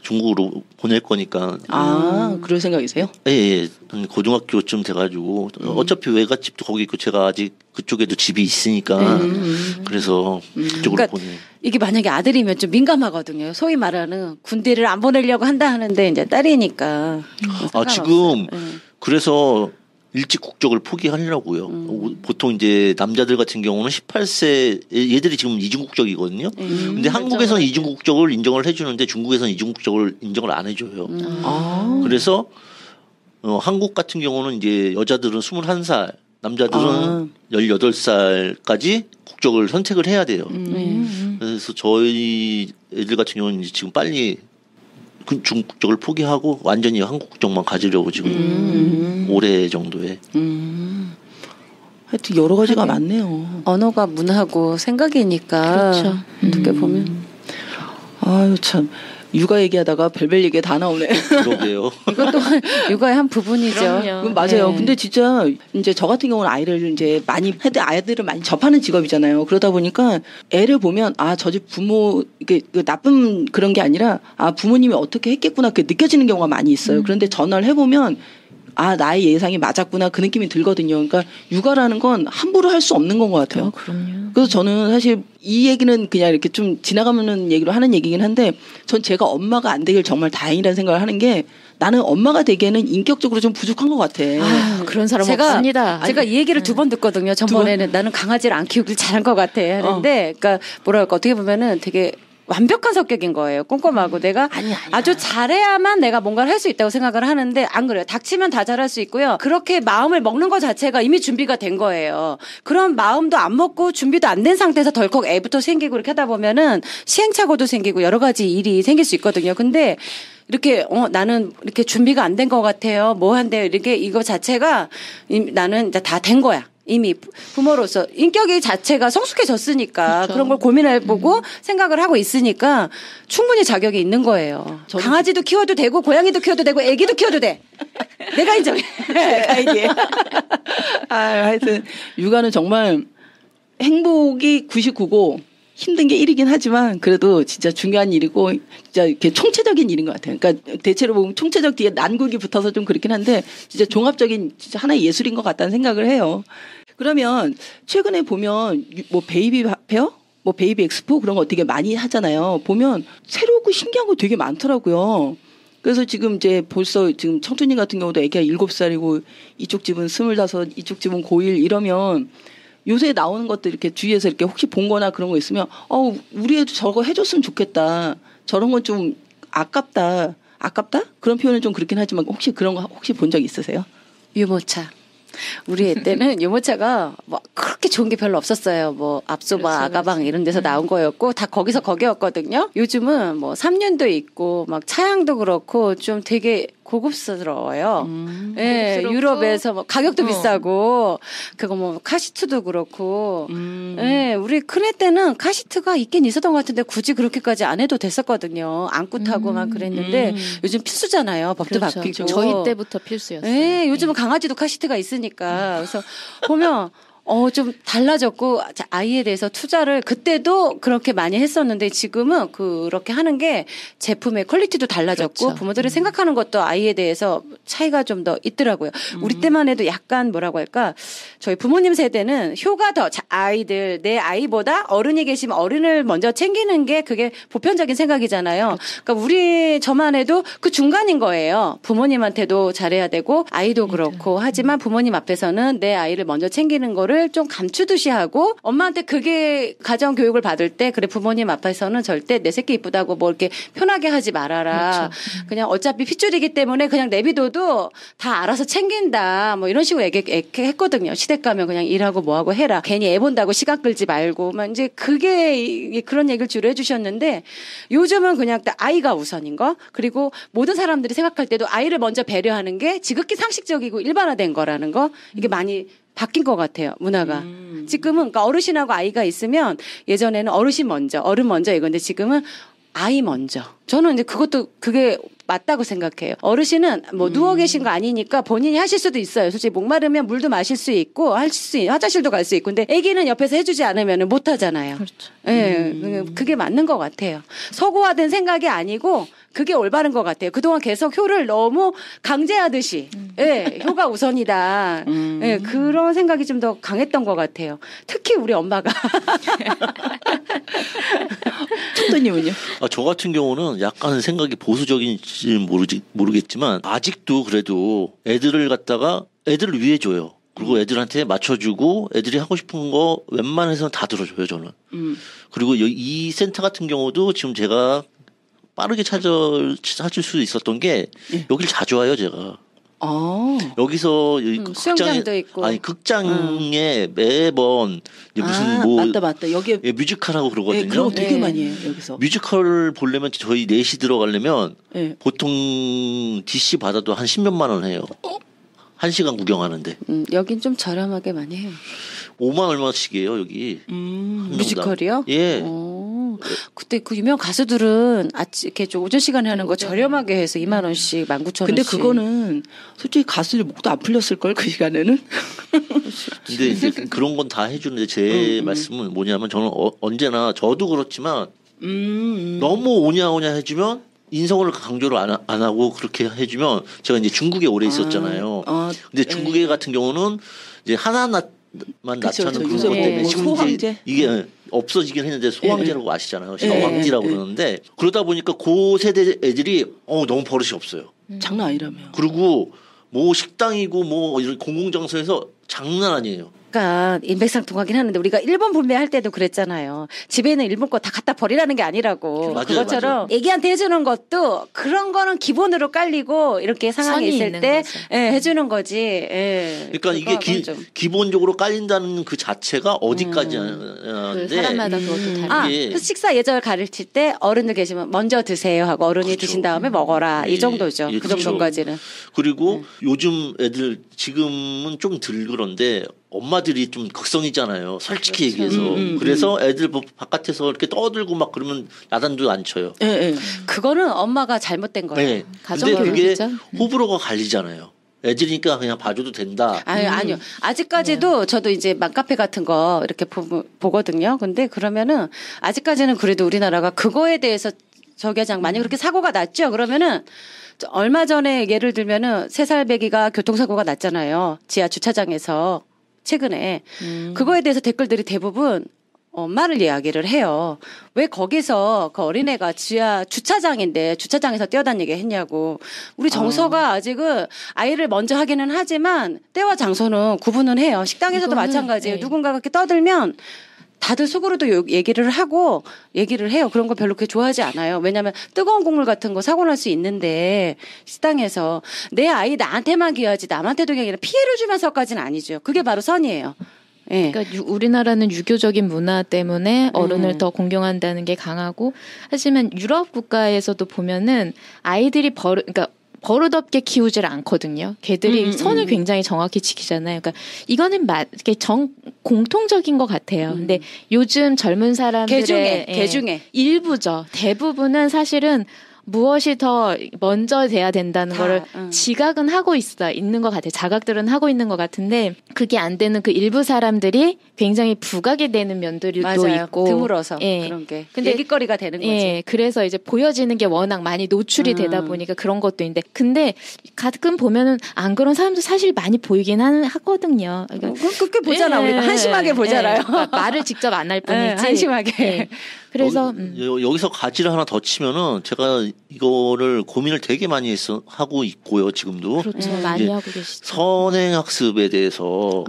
중국으로 보낼 거니까. 그럴 생각이세요? 예. 고등학교쯤 돼가지고 어차피 외갓집도 거기 있고 제가 아직 그쪽에도 집이 있으니까 그래서 그쪽으로 보내. 이게 만약에 아들이면 좀 민감하거든요. 소위 말하는 군대를 안 보내려고 한다 하는데 이제 딸이니까. 지금 그래서 일찍 국적을 포기하려고요. 보통 이제 남자들 같은 경우는 18세 얘들이 지금 이중 국적이거든요. 근데 한국에서는 이중 국적을 인정을 해주는데 중국에서는 이중 국적을 인정을 안 해줘요. 그래서 한국 같은 경우는 이제 여자들은 21살, 남자들은 18살까지 국적을 선택을 해야 돼요. 그래서 저희 애들 같은 경우는 이제 지금 빨리 중국 국적을 포기하고 완전히 한국 국적만 가지려고 지금 올해 정도에. 하여튼 여러 가지가 많네요. 언어가 문화고 생각이니까. 그렇죠. 어떻게 보면. 아유 참. 육아 얘기하다가 별별 얘기가 다 나오네. 그러게요. 이것도 육아의 한 부분이죠. 맞아요. 근데 진짜 이제 저 같은 경우는 아이를 이제 아이들을 많이 접하는 직업이잖아요. 그러다 보니까 애를 보면 저 집 부모 이게 나쁜 그런 게 아니라 부모님이 어떻게 했겠구나 그게 느껴지는 경우가 많이 있어요. 그런데 전화를 해보면 나의 예상이 맞았구나 그 느낌이 들거든요. 그러니까 육아라는 건 함부로 할 수 없는 건 것 같아요. 그럼요. 그래서 저는 사실 이 얘기는 그냥 이렇게 좀 지나가는 얘기로 하는 얘기긴 한데 전 제가 엄마가 안 되길 정말 다행이라는 생각을 하는 게 나는 엄마가 되기에는 인격적으로 좀 부족한 것 같아. 그런 사람 없습니다. 제가 이 얘기를 2번 듣거든요. 전번에는 나는 강아지를 안 키우길 잘한 것 같아 하는데 그러니까 뭐랄까 어떻게 보면은 되게 완벽한 성격인 거예요. 꼼꼼하고 내가 아니야. 아주 잘해야만 내가 뭔가를 할 수 있다고 생각을 하는데 안 그래요. 닥치면 다 잘할 수 있고요. 그렇게 마음을 먹는 것 자체가 이미 준비가 된 거예요. 그런 마음도 안 먹고 준비도 안 된 상태에서 덜컥 애부터 생기고 이렇게 하다 보면은 시행착오도 생기고 여러 가지 일이 생길 수 있거든요. 근데 이렇게 나는 이렇게 준비가 안 된 것 같아요. 뭐 한대요. 이렇게 이거 자체가 나는 이제 다 된 거야. 이미 부모로서 인격이 자체가 성숙해졌으니까 그렇죠. 그런 걸 고민해보고 생각을 하고 있으니까 충분히 자격이 있는 거예요. 강아지도 키워도 되고 고양이도 키워도 되고 애기도 키워도 돼. 내가 인정해. 아이디에. 하여튼 육아는 정말 행복이 99고 힘든 게 1이긴 하지만 그래도 진짜 중요한 일이고 진짜 이렇게 총체적인 일인 것 같아요. 그러니까 대체로 보면 총체적 뒤에 난국이 붙어서 좀 그렇긴 한데 진짜 종합적인 진짜 하나의 예술인 것 같다는 생각을 해요. 그러면 최근에 보면 뭐 베이비 페어? 뭐 베이비 엑스포 그런 거 되게 많이 하잖아요. 보면 새롭고 신기한 거 되게 많더라고요. 그래서 지금 이제 벌써 지금 청춘님 같은 경우도 애기가 7살이고 이쪽 집은 25, 이쪽 집은 고1 이러면 요새 나오는 것들 이렇게 주위에서 이렇게 혹시 본 거나 그런 거 있으면 우리 애도 저거 해줬으면 좋겠다. 저런 건 좀 아깝다. 아깝다? 그런 표현은 좀 그렇긴 하지만 혹시 그런 거 혹시 본 적 있으세요? 유모차. 우리 애 때는 유모차가 뭐 그렇게 좋은 게 별로 없었어요. 뭐 압소방, 그렇죠, 아가방 이런 데서 나온 거였고 다 거기서 거기였거든요. 요즘은 뭐 3년도 있고 막 차량도 그렇고 좀 되게 고급스러워요. 예, 유럽에서 뭐 가격도 비싸고 그거 뭐 카시트도 그렇고. 예, 우리 큰애 때는 카시트가 있긴 있었던 것 같은데 굳이 그렇게까지 안 해도 됐었거든요. 안고 타고 막 그랬는데 요즘 필수잖아요. 법도 그렇죠. 바뀌고. 저희 때부터 필수였어요. 예, 요즘은 강아지도 카시트가 있으니까. 그래서 보면 좀 달라졌고 아이에 대해서 투자를 그때도 그렇게 많이 했었는데 지금은 그렇게 하는 게 제품의 퀄리티도 달라졌고 그렇죠. 부모들이 생각하는 것도 아이에 대해서 차이가 좀 더 있더라고요. 우리 때만 해도 약간 뭐라고 할까 저희 부모님 세대는 효가 더 아이들 내 아이보다 어른이 계시면 어른을 먼저 챙기는 게 그게 보편적인 생각이잖아요. 그렇죠. 그러니까 저만 해도 그 중간인 거예요. 부모님한테도 잘해야 되고 아이도 그렇고 하지만 부모님 앞에서는 내 아이를 먼저 챙기는 거를 좀 감추듯이 하고 엄마한테 그게 가정 교육을 받을 때 그래 부모님 앞에서는 절대 내 새끼 이쁘다고 뭐 이렇게 편하게 하지 말아라. 그렇죠. 그냥 어차피 핏줄이기 때문에 그냥 내비둬도 다 알아서 챙긴다. 뭐 이런 식으로 했거든요. 시댁 가면 그냥 일하고 뭐하고 해라. 괜히 애 본다고 시간 끌지 말고 막 이제 그게 그런 얘기를 주로 해주셨는데 요즘은 그냥 아이가 우선인 거 그리고 모든 사람들이 생각할 때도 아이를 먼저 배려하는 게 지극히 상식적이고 일반화된 거라는 거 이게 많이 바뀐 것 같아요, 문화가. 지금은 그러니까 어르신하고 아이가 있으면 예전에는 어르신 먼저, 어른 먼저 이건데 지금은 아이 먼저. 저는 이제 그게 맞다고 생각해요. 어르신은 뭐 누워 계신 거 아니니까 본인이 하실 수도 있어요. 솔직히 목마르면 물도 마실 수 있고 화장실도 갈 수 있고. 근데 아기는 옆에서 해주지 않으면 못 하잖아요. 그렇죠. 예, 그게 맞는 것 같아요. 서구화된 생각이 아니고 그게 올바른 것 같아요. 그동안 계속 효를 너무 강제하듯이 예, 효가 우선이다. 예, 그런 생각이 좀 더 강했던 것 같아요. 특히 우리 엄마가. 청도님은요? 저 같은 경우는 약간 생각이 보수적인지 모르겠지만 아직도 그래도 애들을 위해 줘요. 그리고 애들한테 맞춰주고 애들이 하고 싶은 거 웬만해서는 다 들어줘요 저는. 그리고 ഈ 센터 같은 경우도 지금 제가 빠르게 찾을 수 있었던 게 여길 자주 와요 제가. 여기서 수영장도 있고 극장에 매번 무슨 맞다 여기 뮤지컬하고 그러거든요. 그런 거 되게 많이 해요 여기서. 뮤지컬 보려면 저희 4시 들어가려면 보통 DC 받아도 한 10몇만 원 해요. 1시간 구경하는데. 여긴 좀 저렴하게 많이 해요. 5만 얼마씩이에요 여기. 뮤지컬이요? 예. 그때 그 유명 가수들은 이렇게 좀 오전 시간에 하는 거 저렴하게 해서 2만 원씩 19,000원씩. 근데 그거는 솔직히 가수들 목도 안 풀렸을 걸 그 시간에는. 근데 이제 그런 건 다 해주는데 제 말씀은 뭐냐면 저는 언제나 저도 그렇지만 너무 오냐오냐 해주면. 인성을 강조를 안 하고 그렇게 해주면 제가 이제 중국에 오래 있었잖아요. 근데 중국에 같은 경우는 이제 하나만 낳자는 그런 것 때문에 지금 소황제? 이게 없어지긴 했는데 소황제라고 아시잖아요. 샤황제라고 그러는데 그러다 보니까 그 세대 애들이 너무 버릇이 없어요. 장난 아니라며. 그리고 뭐 식당이고 뭐 이런 공공장소에서 장난 아니에요. 약간 인백상통하긴 하는데 우리가 일본 불매할 때도 그랬잖아요. 집에 있는 일본 거 다 갖다 버리라는 게 아니라고. 맞아요, 그것처럼 맞아요. 애기한테 해주는 것도 그런 거는 기본으로 깔리고 이렇게 상황이 있을 때 해주는 거지. 예. 그러니까 이게 기본적으로 깔린다는 그 자체가 어디까지 그 사람마다 그것도 다르게. 식사 예절 가르칠 때 어른들 계시면 먼저 드세요 하고 어른이 그렇죠. 드신 다음에 먹어라. 이 정도죠. 그 그렇죠. 정도까지는. 그리고 요즘 애들 지금은 좀 덜 그런데 엄마들이 좀 극성이잖아요. 솔직히 그렇죠. 얘기해서. 그래서 애들 바깥에서 이렇게 떠들고 막 그러면 야단도 안 쳐요. 그거는 엄마가 잘못된 거예요. 네. 근데 그게 호불호가 갈리잖아요. 애들이니까 그냥 봐줘도 된다. 아니요. 아직까지도 저도 이제 맘카페 같은 거 이렇게 보거든요. 근데 그러면은 아직까지는 그래도 우리나라가 그거에 대해서 저기하지 만약에 그렇게 사고가 났죠. 그러면은 얼마 전에 예를 들면은 3살 배기가 교통사고가 났잖아요. 지하 주차장에서 최근에. 그거에 대해서 댓글들이 대부분 엄마를 이야기를 해요. 왜 거기서 그 어린애가 지하 주차장인데 주차장에서 뛰어다니게 했냐고. 우리 정서가 아직은 아이를 먼저 하기는 하지만 때와 장소는 구분은 해요. 식당에서도 마찬가지예요. 네. 누군가가 그렇게 떠들면 다들 속으로도 얘기를 해요. 그런 거 별로 그렇게 좋아하지 않아요. 왜냐하면 뜨거운 국물 같은 거 사고 날 수 있는데 식당에서 내 아이 나한테만 귀하지 남한테도 아니라 피해를 주면서까지는 아니죠. 그게 바로 선이에요. 네. 그러니까 우리나라는 유교적인 문화 때문에 어른을 더 공경한다는 게 강하고 하지만 유럽 국가에서도 보면은 아이들이 그러니까 버릇없게 키우질 않거든요. 걔들이 선을 굉장히 정확히 지키잖아요. 그러니까 이거는 이게 공통적인 것 같아요. 근데 요즘 젊은 사람들의 개 중에 일부죠. 대부분은 사실은 무엇이 더 먼저 돼야 된다는 거를 지각은 하고 있는 것 같아요. 자각들은 하고 있는 것 같은데 그게 안 되는 그 일부 사람들이 굉장히 부각이 되는 면들이 또 있고 드물어서 그런 게 근데 얘기거리가 되는 거지. 그래서 이제 보여지는 게 워낙 많이 노출이 되다 보니까 그런 것도 있는데 근데 가끔 보면은 안 그런 사람도 사실 많이 보이긴 하거든요. 그러니까 그렇게 보잖아. 우리가 한심하게 보잖아요. 그러니까 말을 직접 안 할 뿐이지. 한심하게. 그래서 여기서 가지를 하나 더 치면은 제가 이거를 고민을 되게 많이 하고 있고요. 지금도. 그렇죠. 많이 하고 계시죠. 선행학습에 대해서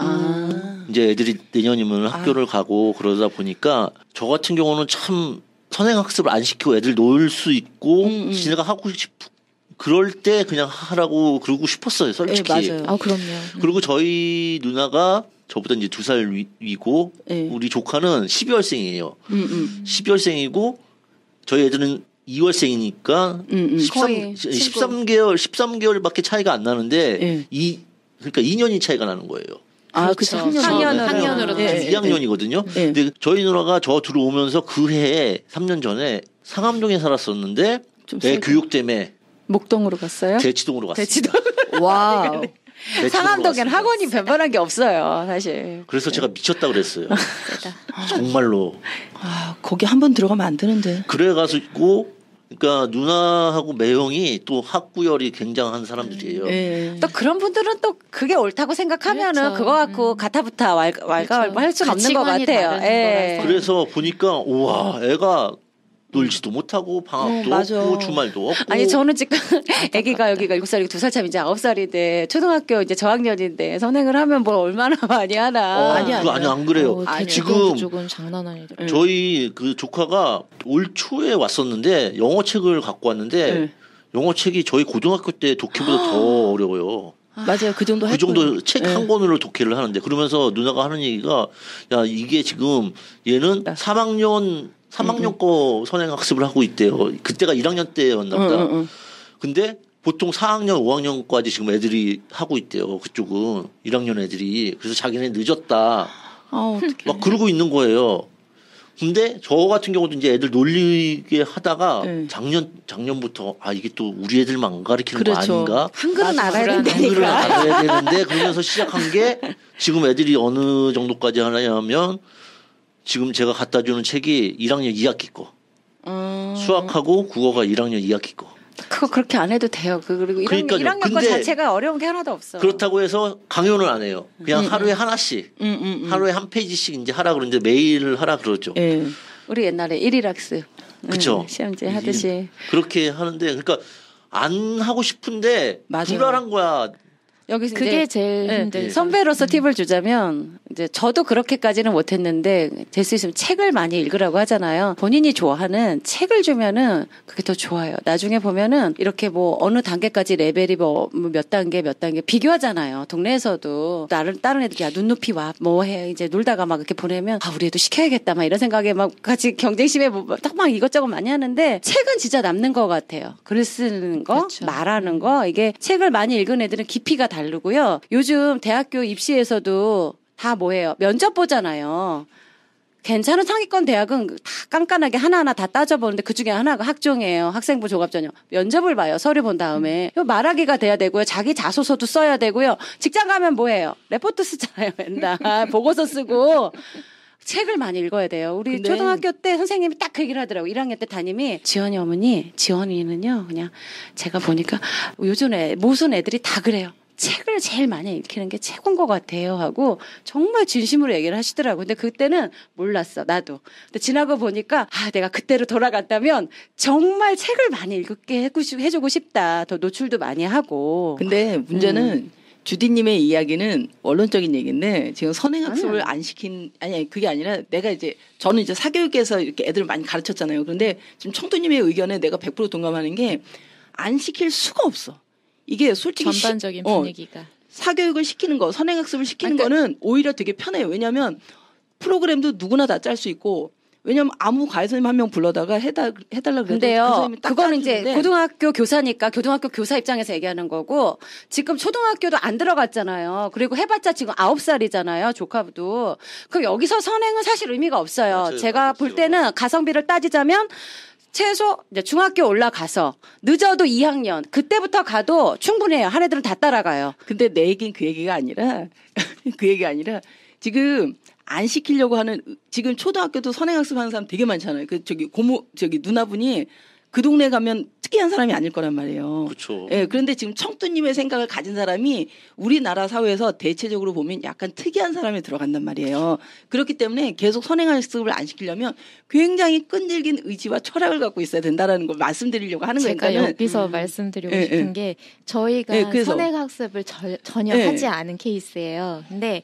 이제 애들이 내년이면 학교를 가고 그러다 보니까 저 같은 경우는 참 선행학습을 안 시키고 애들 놀 수 있고 지네가 하고 그럴 때 그냥 하라고 그러고 싶었어요. 솔직히. 네, 맞아요. 그럼요. 그리고 저희 누나가 저보다 이제 2살 위고 우리 조카는 12월생이에요. 12월생이고 저희 애들은 2월생이니까 13개월밖에 차이가 안 나는데 그러니까 2년이 차이가 나는 거예요. 그렇죠. 학년으로 2학년이거든요. 근데 저희 누나가 저 들어오면서 그 해에 3년 전에 상암동에 살았었는데 애 교육 때문에 목동으로 갔어요? 대치동으로 갔어요. 와우. 상암동에는 학원이 변변한 게 없어요, 사실. 그래서 제가 미쳤다 그랬어요. 정말로. 거기 한번 들어가면 안 되는데. 그래가지고 그러니까 누나하고 매형이 또 학구열이 굉장한 사람들이에요. 또 그런 분들은 또 그게 옳다고 생각하면은 그렇죠. 그거 갖고 가타부타 왈가왈부 할 수는 없는 것 같아요. 그래서 보니까 우와 애가 놀지도 못하고 방학도 없고 주말도 없고. 아니 저는 지금 아기가 여기가 7살이고 2살 차면 이제 9살인데 초등학교 이제 저학년인데 선행을 하면 뭘 얼마나 많이 하나. 아니 안 그래요. 지금 장난 아니다. 저희 그 조카가 올 초에 왔었는데 영어 책을 갖고 왔는데 영어 책이 저희 고등학교 때 독해보다 더 어려워요. 맞아요. 그 정도 책 한 권으로 독해를 하는데 그러면서 누나가 하는 얘기가 야 이게 지금 얘는 3학년 거 선행학습을 하고 있대요. 그때가 1학년 때였나 보다. 근데 보통 4학년, 5학년까지 지금 애들이 하고 있대요. 그쪽은 1학년 애들이. 그래서 자기네 늦었다. 막 그러고 있는 거예요. 근데 저 같은 경우도 이제 애들 놀리게 하다가 작년부터 이게 또 우리 애들만 안 가르치는 거 아닌가? 한글은 알아야 된다니까. 한글을 알아야 되는데 그러면서 시작한 게 지금 애들이 어느 정도까지 하냐면 지금 제가 갖다 주는 책이 1학년 2학기 거. 수학하고 국어가 1학년 2학기 거. 그거 그렇게 안 해도 돼요. 그리고 1학년 거 자체가 어려운 게 하나도 없어. 그렇다고 해서 강요는 안 해요. 그냥 하루에 하나씩, 하루에 한 페이지씩 이제 하라 그러는데 매일 하라 그러죠. 우리 옛날에 1일학습. 그렇죠. 시험지 하듯이. 그렇게 하는데 그러니까 안 하고 싶은데 불안한 거야. 여기서 그게 제일 힘들죠. 선배로서 팁을 주자면 이제 저도 그렇게까지는 못했는데 될 수 있으면 책을 많이 읽으라고 하잖아요. 본인이 좋아하는 책을 주면은 그게 더 좋아요. 나중에 보면은 이렇게 뭐 어느 단계까지 레벨이 뭐 몇 단계 비교하잖아요. 동네에서도 다른 애들이 야 눈높이 와 뭐해 이제 놀다가 막 이렇게 보내면 아 우리 애도 시켜야겠다 막 이런 생각에 막 같이 경쟁심에 막 이것저것 많이 하는데 책은 진짜 남는 것 같아요. 글 쓰는 거, 그렇죠. 말하는 거 이게 책을 많이 읽은 애들은 깊이가 다르고요. 요즘 대학교 입시에서도 다 뭐예요? 면접 보잖아요. 괜찮은 상위권 대학은 다 깐깐하게 하나하나 다 따져보는데 그중에 하나가 학종이에요. 학생부 종합전형. 면접을 봐요. 서류 본 다음에. 말하기가 돼야 되고요. 자기 자소서도 써야 되고요. 직장 가면 뭐예요? 레포트 쓰잖아요. 맨날. 보고서 쓰고. 책을 많이 읽어야 돼요. 우리 초등학교 때 선생님이 딱 그 얘기를 하더라고요. 1학년 때 담임이 지원이 어머니, 지원이는요. 그냥 제가 보니까 요즘 모든 애들이 다 그래요. 책을 제일 많이 읽히는 게 최고인 것 같아요 하고 정말 진심으로 얘기를 하시더라고요. 근데 그때는 몰랐어. 나도. 근데 지나고 보니까 내가 그때로 돌아갔다면 정말 책을 많이 읽게 해주고 싶다. 더 노출도 많이 하고. 근데 문제는 주디님의 이야기는 원론적인 얘기인데 지금 선행학습을 안 시킨 아니 그게 아니라 저는 이제 사교육에서 이렇게 애들을 많이 가르쳤잖아요. 그런데 지금 청두님의 의견에 내가 100% 동감하는 게 안 시킬 수가 없어. 이게 솔직히 전반적인 분위기가 사교육을 시키는 거, 선행학습을 시키는 거는 오히려 되게 편해요. 왜냐하면 프로그램도 누구나 다 짤 수 있고. 왜냐면 아무 과외 선생님 한 명 불러다가 해달라 그래도 근데요, 그거는 이제 고등학교 교사니까 교등학교 교사 입장에서 얘기하는 거고 지금 초등학교도 안 들어갔잖아요. 그리고 해봤자 지금 9살이잖아요. 조카도. 그럼 여기서 선행은 사실 의미가 없어요. 맞아요. 제가 볼 때는 가성비를 따지자면 최소 이제 중학교 올라가서 늦어도 2학년 그때부터 가도 충분해요. 한 애들은 다 따라가요. 근데 내 얘기는 그 얘기가 아니라 지금 안 시키려고 하는 지금 초등학교도 선행학습하는 사람 되게 많잖아요. 누나분이 그 동네 가면 특이한 사람이 아닐 거란 말이에요. 그렇죠. 예, 그런데 지금 청두님의 생각을 가진 사람이 우리나라 사회에서 대체적으로 보면 약간 특이한 사람이 들어간단 말이에요. 그렇기 때문에 계속 선행학습을 안 시키려면 굉장히 끈질긴 의지와 철학을 갖고 있어야 된다라는 걸 말씀드리려고 하는 거니까. 제가 여기서 말씀드리고 싶은 게 저희가 선행학습을 전혀 하지 않은 케이스예요. 근데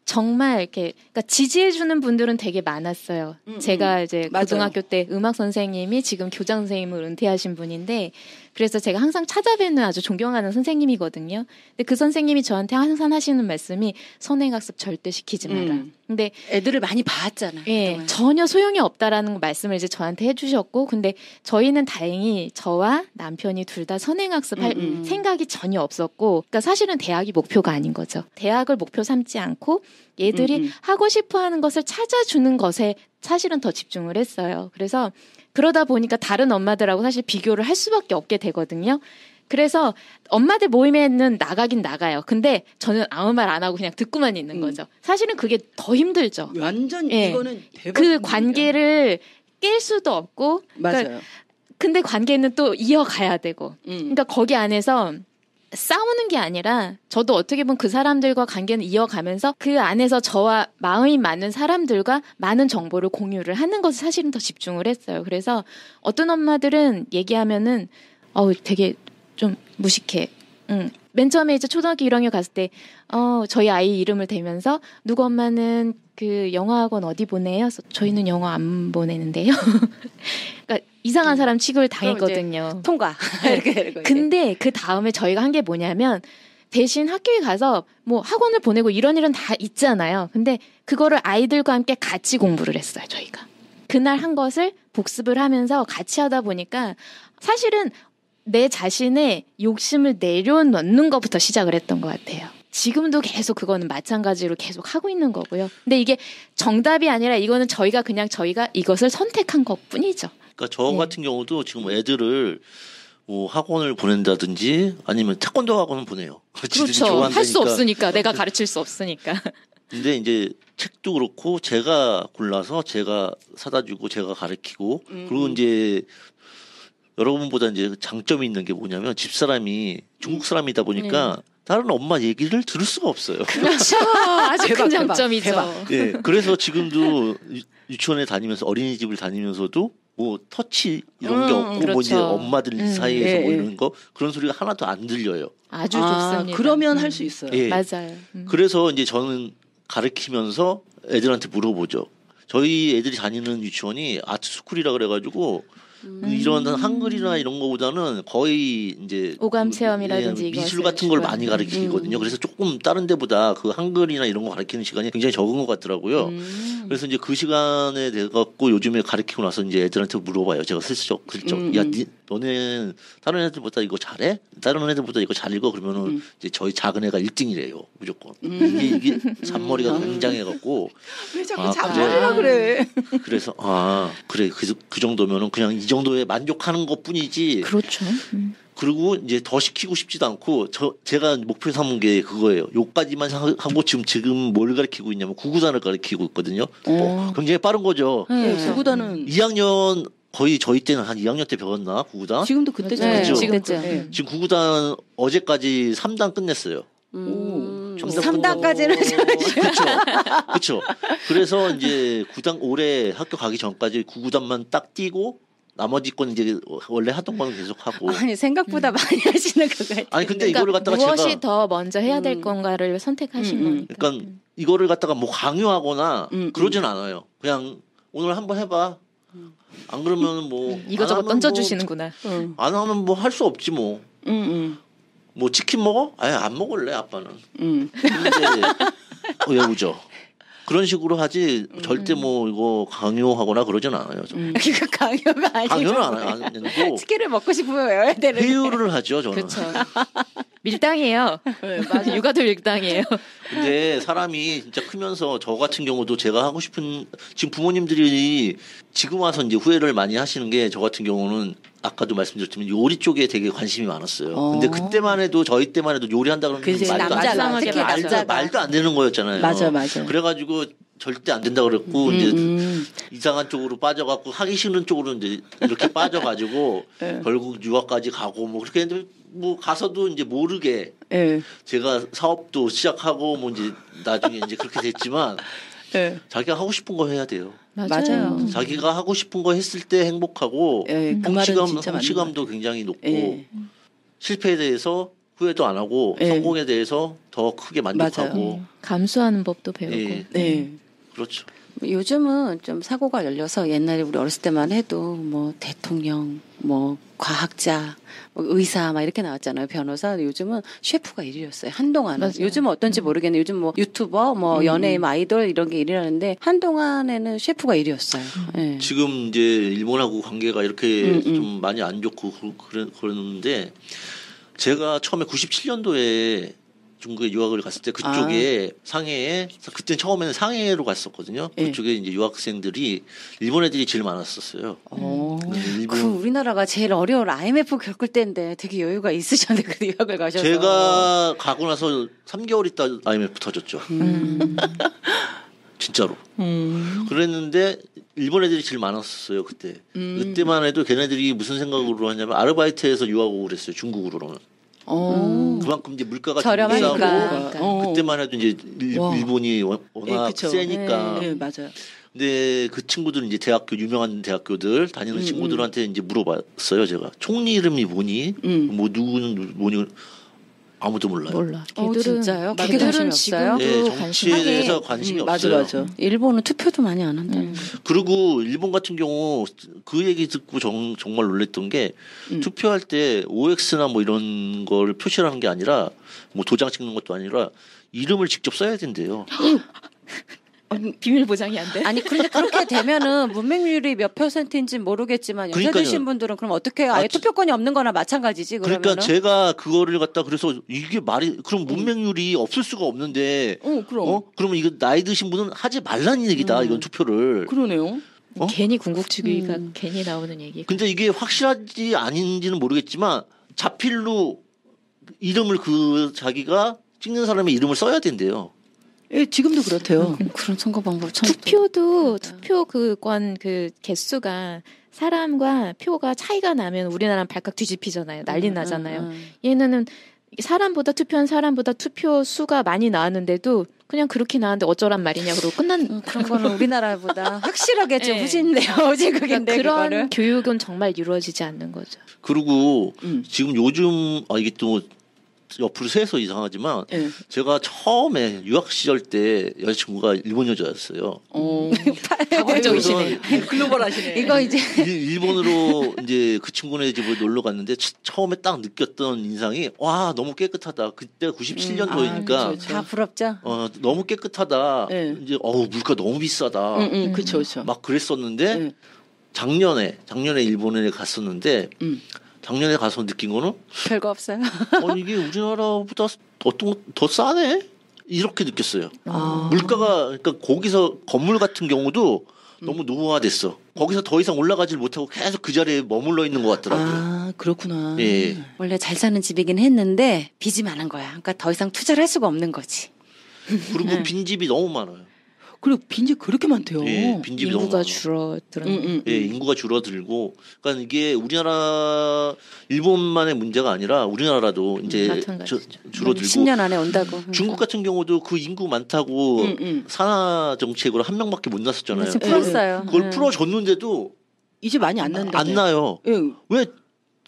정말 이렇게 그러니까 지지해주는 분들은 되게 많았어요. 제가 이제 맞아요. 고등학교 때 음악 선생님이 지금 교장 선생님을 은퇴하신 분인데 그래서 제가 항상 찾아뵙는 아주 존경하는 선생님이거든요. 근데 그 선생님이 저한테 항상 하시는 말씀이 선행학습 절대 시키지 마라. 근데 애들을 많이 봤잖아요. 예, 전혀 소용이 없다라는 말씀을 이제 저한테 해주셨고, 근데 저희는 다행히 저와 남편이 둘 다 선행학습할 생각이 전혀 없었고, 그러니까 사실은 대학이 목표가 아닌 거죠. 대학을 목표 삼지 않고 얘들이 하고 싶어하는 것을 찾아주는 것에 사실은 더 집중을 했어요. 그래서 그러다 보니까 다른 엄마들하고 사실 비교를 할 수밖에 없게 되거든요. 그래서 엄마들 모임에는 나가긴 나가요. 근데 저는 아무 말 안 하고 그냥 듣고만 있는 거죠. 사실은 그게 더 힘들죠. 완전 이거는 대박. 그 관계를 깰 수도 없고. 맞아요. 그러니까 근데 관계는 또 이어가야 되고. 그러니까 거기 안에서 싸우는 게 아니라 저도 어떻게 보면 그 사람들과 관계는 이어가면서 그 안에서 저와 마음이 맞는 사람들과 많은 정보를 공유를 하는 것에 사실은 더 집중을 했어요. 그래서 어떤 엄마들은 얘기하면은 되게 좀 무식해. 맨 처음에 이제 초등학교 1학년 갔을 때 저희 아이 이름을 대면서 누구 엄마는 그 영어학원 어디 보내요? 저희는 영어 안 보내는데요. 그러니까 이상한 사람 취급을 당했거든요. 통과. 이렇게. 근데 그 다음에 저희가 한 게 뭐냐면 대신 학교에 가서 뭐 학원을 보내고 이런 일은 다 있잖아요. 근데 그거를 아이들과 함께 같이 공부를 했어요, 저희가. 그날 한 것을 복습을 하면서 같이 하다 보니까 사실은 내 자신의 욕심을 내려놓는 것부터 시작을 했던 것 같아요. 지금도 계속 그거는 마찬가지로 계속 하고 있는 거고요. 근데 이게 정답이 아니라 이거는 저희가 이것을 선택한 것뿐이죠. 그러니까 저 같은 경우도 지금 애들을 뭐 학원을 보낸다든지 아니면 태권도 학원을 보내요. 그렇죠. 할 수 없으니까. 내가 가르칠 수 없으니까. 근데 이제 책도 그렇고 제가 골라서 제가 사다 주고 제가 가르치고 그리고 이제 여러분보다 이제 장점이 있는 게 뭐냐면 집사람이 중국 사람이다 보니까 다른 엄마 얘기를 들을 수가 없어요. 그렇죠. 아주 큰 장점이죠. 예, 그래서 지금도 유치원에 다니면서 어린이집을 다니면서도 뭐 터치 이런 게 없고 그렇죠. 뭐 이제 엄마들 사이에서 뭐 이런 거 그런 소리가 하나도 안 들려요. 아주 좋습니다. 그러면 할 수 있어요. 예. 맞아요. 그래서 이제 저는 가르치면서 애들한테 물어보죠. 저희 애들이 다니는 유치원이 아트스쿨이라 그래가지고 이런 한글이나 이런 거보다는 거의 이제 오감 체험이라든지 미술 같은 걸 많이 가르치거든요. 그래서 조금 다른 데보다 그 한글이나 이런 거 가르치는 시간이 굉장히 적은 것 같더라고요. 그래서 이제 그 시간에 돼갖고 요즘에 가르치고 나서 이제 애들한테 물어봐요. 제가 슬쩍 야, 너네 다른 애들보다 이거 잘해? 다른 애들보다 이거 잘 읽어? 그러면은 이제 저희 작은 애가 1등이래요. 무조건. 이게 잔머리가 굉장해갖고. 왜 자꾸 잔머리라 그래? 그래서 그래 그 정도면은 그냥 이 정도에 만족하는 것뿐이지. 그렇죠. 그리고 이제 더 시키고 싶지도 않고 제가 목표 삼은 게 그거예요. 요까지만 하고 지금 뭘 가르치고 있냐면 구구단을 가르치고 있거든요. 굉장히 빠른 거죠. 구구단은 2학년 거의 저희 때는 한 2학년 때 배웠나 구구단? 지금도 그때죠. 네, 그렇죠? 지금도. 지금 구구단 어제까지 3단 끝냈어요. 3단까지는 그렇죠. 그래서 이제 9단 올해 학교 가기 전까지 9구단만 딱 뛰고 나머지 건 이제 원래 하던 거는 계속 하고. 아니 생각보다 많이 하시는 것 같아요. 아니 근데 그러니까 이거를 갖다가 무엇이 제가 더 먼저 해야 될 건가를 선택하신 거니까. 그러니까 이거를 갖다가 뭐 강요하거나 그러진 않아요. 그냥 오늘 한번 해봐. 안 그러면 뭐 이거저거 던져주시는구나. 안 하면 뭐 할 수 없지 뭐. 뭐 치킨 먹어? 아예 안 먹을래 아빠는. 근데 외우죠. 그런 식으로 하지 절대 뭐 이거 강요하거나 그러진 않아요. 이거 강요가 아니고 강요는 안 하고 치킨을 먹고 싶으면 외워야 되는. 회유를 하죠 저는. 그렇죠. 밀당이에요. 네, 맞아. 육아도 밀당이에요. 근데 사람이 진짜 크면서 저 같은 경우도 제가 하고 싶은 지금 부모님들이 지금 와서 이제 후회를 많이 하시는 게 저 같은 경우는 아까도 말씀드렸지만 요리 쪽에 되게 관심이 많았어요. 근데 그때만 해도 저희 때만 해도 요리한다 그러면 말도 안 되는 거였잖아요. 맞아. 그래가지고 절대 안 된다 그랬고 이제 이상한 쪽으로 빠져갖고 하기 싫은 쪽으로 이제 이렇게 빠져가지고 결국 유학까지 가고 뭐 그렇게 했는데 뭐 가서도 이제 모르게 제가 사업도 시작하고 뭐 이제 나중에 이제 그렇게 됐지만 자기가 하고 싶은 거 해야 돼요. 맞아요. 자기가 하고 싶은 거 했을 때 행복하고 성취감도 굉장히 높고 실패에 대해서 후회도 안 하고 성공에 대해서 더 크게 만족하고 감수하는 법도 배우고. 그렇죠. 요즘은 좀 사고가 열려서 옛날에 우리 어렸을 때만 해도 뭐 대통령, 뭐 과학자, 뭐 의사 막 이렇게 나왔잖아요. 변호사. 요즘은 셰프가 1위였어요. 한동안은. 요즘은 어떤지 모르겠네요. 요즘 뭐 유튜버, 뭐 연예인, 뭐 아이돌 이런 게 1위라는데 한동안에는 셰프가 1위였어요. 네. 지금 이제 일본하고 관계가 이렇게 좀 많이 안 좋고 그러는데 제가 처음에 97년도에 중국에 유학을 갔을 때 그쪽에 상해에 그때 처음에는 상해로 갔었거든요. 그쪽에 이제 유학생들이 일본 애들이 제일 많았었어요. 그 우리나라가 제일 어려운 IMF 겪을 때인데 되게 여유가 있으셨는데 그 유학을 가셔서. 제가 가고 나서 3개월 있다 IMF 터졌죠. 진짜로. 그랬는데 일본 애들이 제일 많았었어요 그때. 그때만 해도 걔네들이 무슨 생각으로 하냐면 아르바이트해서 유학 오고 그랬어요 중국으로는. 그만큼 이제 물가가 비싸고 그때만 해도 이제 일본이 워낙 세니까. 네, 맞아요. 근데 그 친구들은 이제 대학교 유명한 대학교들 다니는 친구들한테 이제 물어봤어요 제가 총리 이름이 뭐니? 뭐 누구는 뭐니? 아무도 몰라요. 몰라. 진짜요? 걔들은 지금도 정치에 대해서 관심이 없어요. 맞아. 일본은 투표도 많이 안 한다. 그리고 일본 같은 경우 그 얘기 듣고 정말 놀랬던 게 투표할 때 OX나 뭐 이런 걸 표시하는 게 아니라 뭐 도장 찍는 것도 아니라 이름을 직접 써야 된대요. 비밀 보장이 안 돼? 아니 근데 그렇게 되면은 문맹률이 몇 %인지는 모르겠지만 연세 드신 분들은 그럼 어떻게 해요? 아예 투표권이 없는 거나 마찬가지지 그러면은. 그러니까 제가 그거를 갖다 그래서 이게 말이 그럼 문맹률이 없을 수가 없는데 그러면 이거 나이 드신 분은 하지 말라는 얘기다. 이건 투표를. 그러네요. 괜히 궁극주의가 괜히 나오는 얘기. 근데 이게 확실한지 아닌지는 모르겠지만 자필로 이름을 자기가 찍는 사람의 이름을 써야 된대요. 예, 지금도 그렇대요. 그런 선거 방법 처음 투표 그 개수가 사람과 표가 차이가 나면 우리나라는 발칵 뒤집히잖아요. 난리 나잖아요. 얘네는 투표한 사람보다 투표 수가 많이 나왔는데도 그냥 그렇게 나왔는데 어쩌란 말이냐 그러고 끝난 그런 거는 우리나라보다 확실하게 좀 후진돼요. 제국인데 그런 그거를. 교육은 정말 이루어지지 않는 거죠. 그리고 지금 요즘 이게 또 옆으로 세서 이상하지만 제가 처음에 유학 시절 때 여자친구가 일본 여자였어요. 다국적이시네. 글로벌하시네. 이거 이제 일본으로 이제 그 친구네 집을 놀러 갔는데 처음에 딱 느꼈던 인상이 와 너무 깨끗하다. 그때 97년도니까 다 부럽죠. 너무 깨끗하다. 이제 물가 너무 비싸다. 그렇죠. 막 그랬었는데 작년에 일본에 갔었는데. 작년에 가서 느낀 거는 별거 없어요. 이게 우리나라보다 더 싸네 이렇게 느꼈어요. 물가가 그러니까 거기서 건물 같은 경우도 너무 노후화됐어. 거기서 더 이상 올라가질 못하고 계속 그 자리에 머물러 있는 것 같더라고요. 그렇구나. 예. 원래 잘 사는 집이긴 했는데 빚이 많은 거야. 그러니까 더 이상 투자를 할 수가 없는 거지. 그리고 빈집이 너무 많아요. 그리고 빈집 그렇게 많대요. 예, 빈집이 인구가 줄어들었네. 예, 인구가 줄어들고, 그러니까 이게 우리나라 일본만의 문제가 아니라 우리나라도 이제 줄어들고 10년 안에 온다고. 중국 같은 경우도 그 인구 많다고 산하 정책으로 한 명밖에 못 났었잖아요. 지금 풀었어요. 그걸 풀어줬는데도 이제 많이 안 난다. 안 나요. 왜?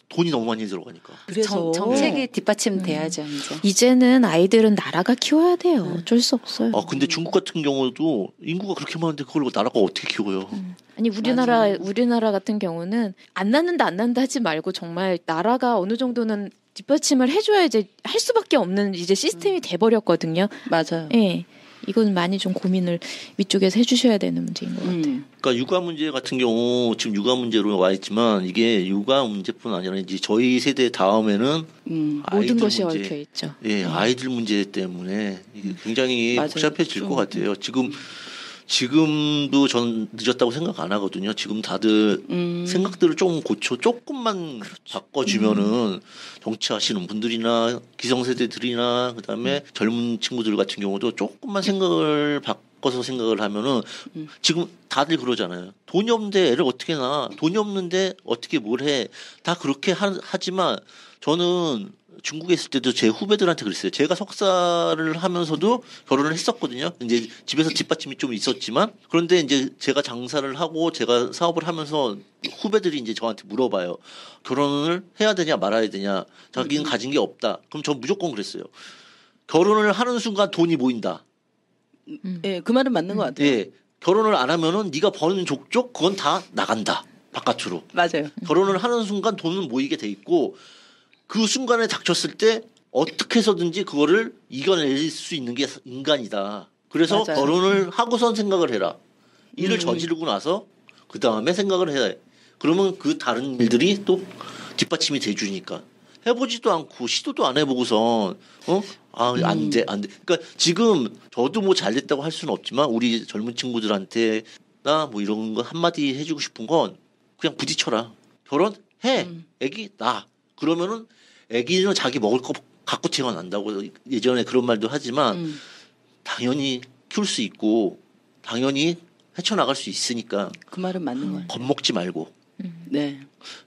돈이 너무 많이 들어가니까. 그래서 정책이 뒷받침돼야죠. 이제는 아이들은 나라가 키워야 돼요. 어쩔 수 없어요. 근데 중국 같은 경우도 인구가 그렇게 많은데 그걸 나라가 어떻게 키워요? 아니 우리나라 같은 경우는 안 낳는다 하지 말고 정말 나라가 어느 정도는 뒷받침을 해줘야 이제 할 수밖에 없는 이제 시스템이 돼버렸거든요. 맞아요. 예. 이건 많이 좀 고민을 위쪽에서 해주셔야 되는 문제인 것 같아요. 그러니까 육아 문제 같은 경우 지금 육아 문제로 와 있지만 이게 육아 문제뿐 아니라 이제 저희 세대 다음에는 모든 것이 얽혀 있죠. 예, 아이들 문제 때문에 이게 굉장히 복잡해질 것 같아요. 지금도 전 늦었다고 생각 안 하거든요. 지금 다들 생각들을 조금 조금만 바꿔주면은 정치하시는 분들이나 기성세대들이나 그다음에 젊은 친구들 같은 경우도 조금만 생각을 바꿔서 생각을 하면은 지금 다들 그러잖아요. 돈이 없는데 애를 어떻게 낳아? 돈이 없는데 어떻게 뭘 해? 다 그렇게 하지만 저는 중국에 있을 때도 제 후배들한테 그랬어요. 제가 석사를 하면서도 결혼을 했었거든요. 이제 집에서 뒷받침이 좀 있었지만 그런데 이제 제가 장사를 하고 제가 사업을 하면서 후배들이 이제 저한테 물어봐요. 결혼을 해야 되냐 말아야 되냐. 자기는 가진 게 없다. 그럼 전 무조건 그랬어요. 결혼을 하는 순간 돈이 모인다. 예, 그 말은 맞는 것 같아요. 예, 결혼을 안 하면은 네가 버는 족족 그건 다 나간다. 바깥으로. 맞아요. 결혼을 하는 순간 돈은 모이게 돼 있고 그 순간에 닥쳤을 때 어떻게 해서든지 그거를 이겨낼 수 있는 게 인간이다. 그래서 맞아요. 결혼을 하고선 생각을 해라. 일을 저지르고 나서 그 다음에 생각을 해야 해. 그러면 그 다른 일들이 또 뒷받침이 돼주니까. 해보지도 않고 시도도 안 해보고선 안 돼. 그러니까 지금 저도 뭐 잘 됐다고 할 수는 없지만 우리 젊은 친구들한테나 뭐 이런 거 한마디 해주고 싶은 건 그냥 부딪혀라. 결혼해. 애기 낳아. 그러면은 애기는 자기 먹을 거 갖고 태어난다고 예전에 그런 말도 하지만 당연히 키울 수 있고 당연히 헤쳐나갈 수 있으니까 그 말은 맞는 거예요. 겁먹지 말고. 네.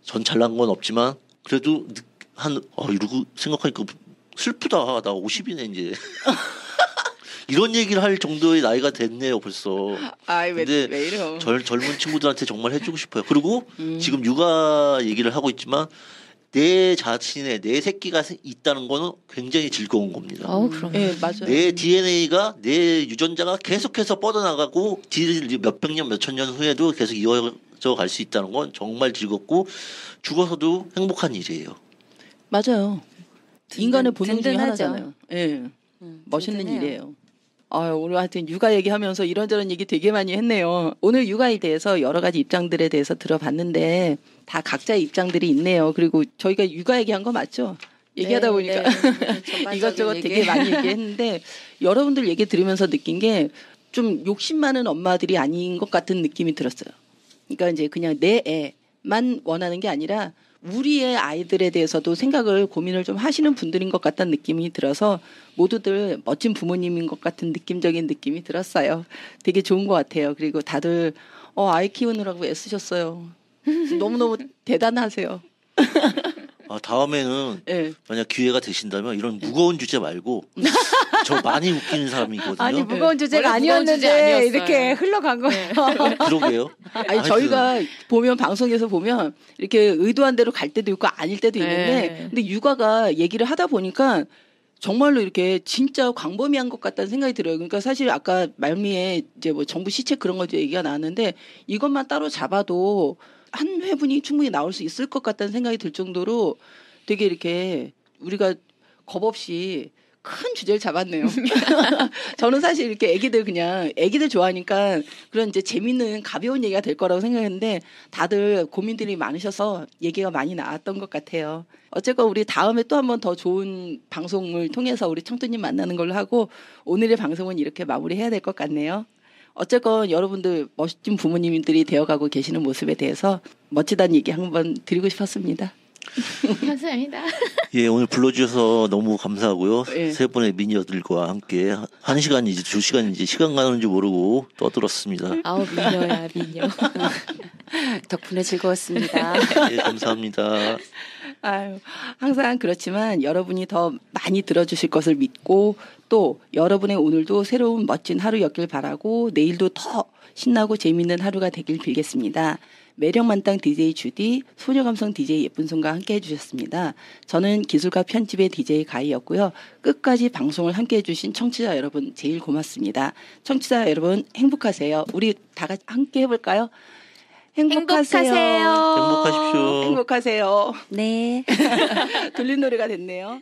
전 잘난 건 없지만 그래도 이러고 생각하니까 슬프다. 나 50이네 이제. 이런 얘기를 할 정도의 나이가 됐네요 벌써. 근데 왜 이래요? 젊은 친구들한테 정말 해주고 싶어요. 그리고 지금 육아 얘기를 하고 있지만 내 자신의 내 새끼가 있다는 거는 굉장히 즐거운 겁니다. 그럼. 네, 맞아요. 내 DNA가 내 유전자가 계속해서 뻗어나가고 몇백 년, 몇천 년 후에도 계속 이어져 갈 수 있다는 건 정말 즐겁고 죽어서도 행복한 일이에요. 맞아요. 인간의 본능 중에 든든하죠. 하나잖아요. 예. 멋있는 일이에요. 오늘 하여튼 육아 얘기하면서 이런저런 얘기 되게 많이 했네요. 오늘 육아에 대해서 여러 가지 입장들에 대해서 들어봤는데 다 각자의 입장들이 있네요. 그리고 저희가 육아 얘기한 거 맞죠? 얘기하다 보니까 이것저것 되게 많이 얘기했는데 여러분들 얘기 들으면서 느낀 게 좀 욕심 많은 엄마들이 아닌 것 같은 느낌이 들었어요. 그러니까 이제 그냥 내 애만 원하는 게 아니라 우리의 아이들에 대해서도 생각을 고민을 좀 하시는 분들인 것 같다는 느낌이 들어서 모두들 멋진 부모님인 것 같은 느낌적인 느낌이 들었어요. 되게 좋은 것 같아요. 그리고 다들 아이 키우느라고 애쓰셨어요. 너무너무 대단하세요. 다음에는 네. 만약 기회가 되신다면 이런 무거운 주제 말고 저 많이 웃기는 사람이거든요. 아니 무거운 주제가 아니었는데 이렇게 흘러간 거예요. 네. 그러게요. 아니 저희가 보면 방송에서 보면 이렇게 의도한 대로 갈 때도 있고 아닐 때도 있는데 근데 육아가 얘기를 하다 보니까 정말로 이렇게 진짜 광범위한 것 같다는 생각이 들어요. 그러니까 사실 아까 말미에 이제 뭐 정부 시책 그런 것도 얘기가 나왔는데 이것만 따로 잡아도 한 회분이 충분히 나올 수 있을 것 같다는 생각이 들 정도로 되게 이렇게 우리가 겁 없이 큰 주제를 잡았네요. 저는 사실 이렇게 애기들 좋아하니까 그런 이제 재밌는 가벼운 얘기가 될 거라고 생각했는데 다들 고민들이 많으셔서 얘기가 많이 나왔던 것 같아요. 어쨌건 우리 다음에 또 한 번 더 좋은 방송을 통해서 우리 청ጡ님 만나는 걸로 하고 오늘의 방송은 이렇게 마무리해야 될 것 같네요. 어쨌건 여러분들 멋진 부모님들이 되어가고 계시는 모습에 대해서 멋지다는 얘기 한번 드리고 싶었습니다. 감사합니다. 예, 오늘 불러주셔서 너무 감사하고요. 예. 세 분의 미녀들과 함께 1시간인지 2시간인지 시간 가는지 모르고 떠들었습니다. 아우 미녀야 미녀. 덕분에 즐거웠습니다. 예, 감사합니다. 아유, 항상 그렇지만 여러분이 더 많이 들어주실 것을 믿고 또 여러분의 오늘도 새로운 멋진 하루였길 바라고 내일도 더 신나고 재미있는 하루가 되길 빌겠습니다. 매력만땅 DJ 주디, 소녀감성 DJ 예쁜손과 함께 해주셨습니다. 저는 기술과 편집의 DJ 가희였고요. 끝까지 방송을 함께 해주신 청취자 여러분 제일 고맙습니다. 청취자 여러분 행복하세요. 우리 다 같이 함께 해볼까요? 행복하세요. 행복하십시오. 행복하세요. 네. 돌림 노래가 됐네요.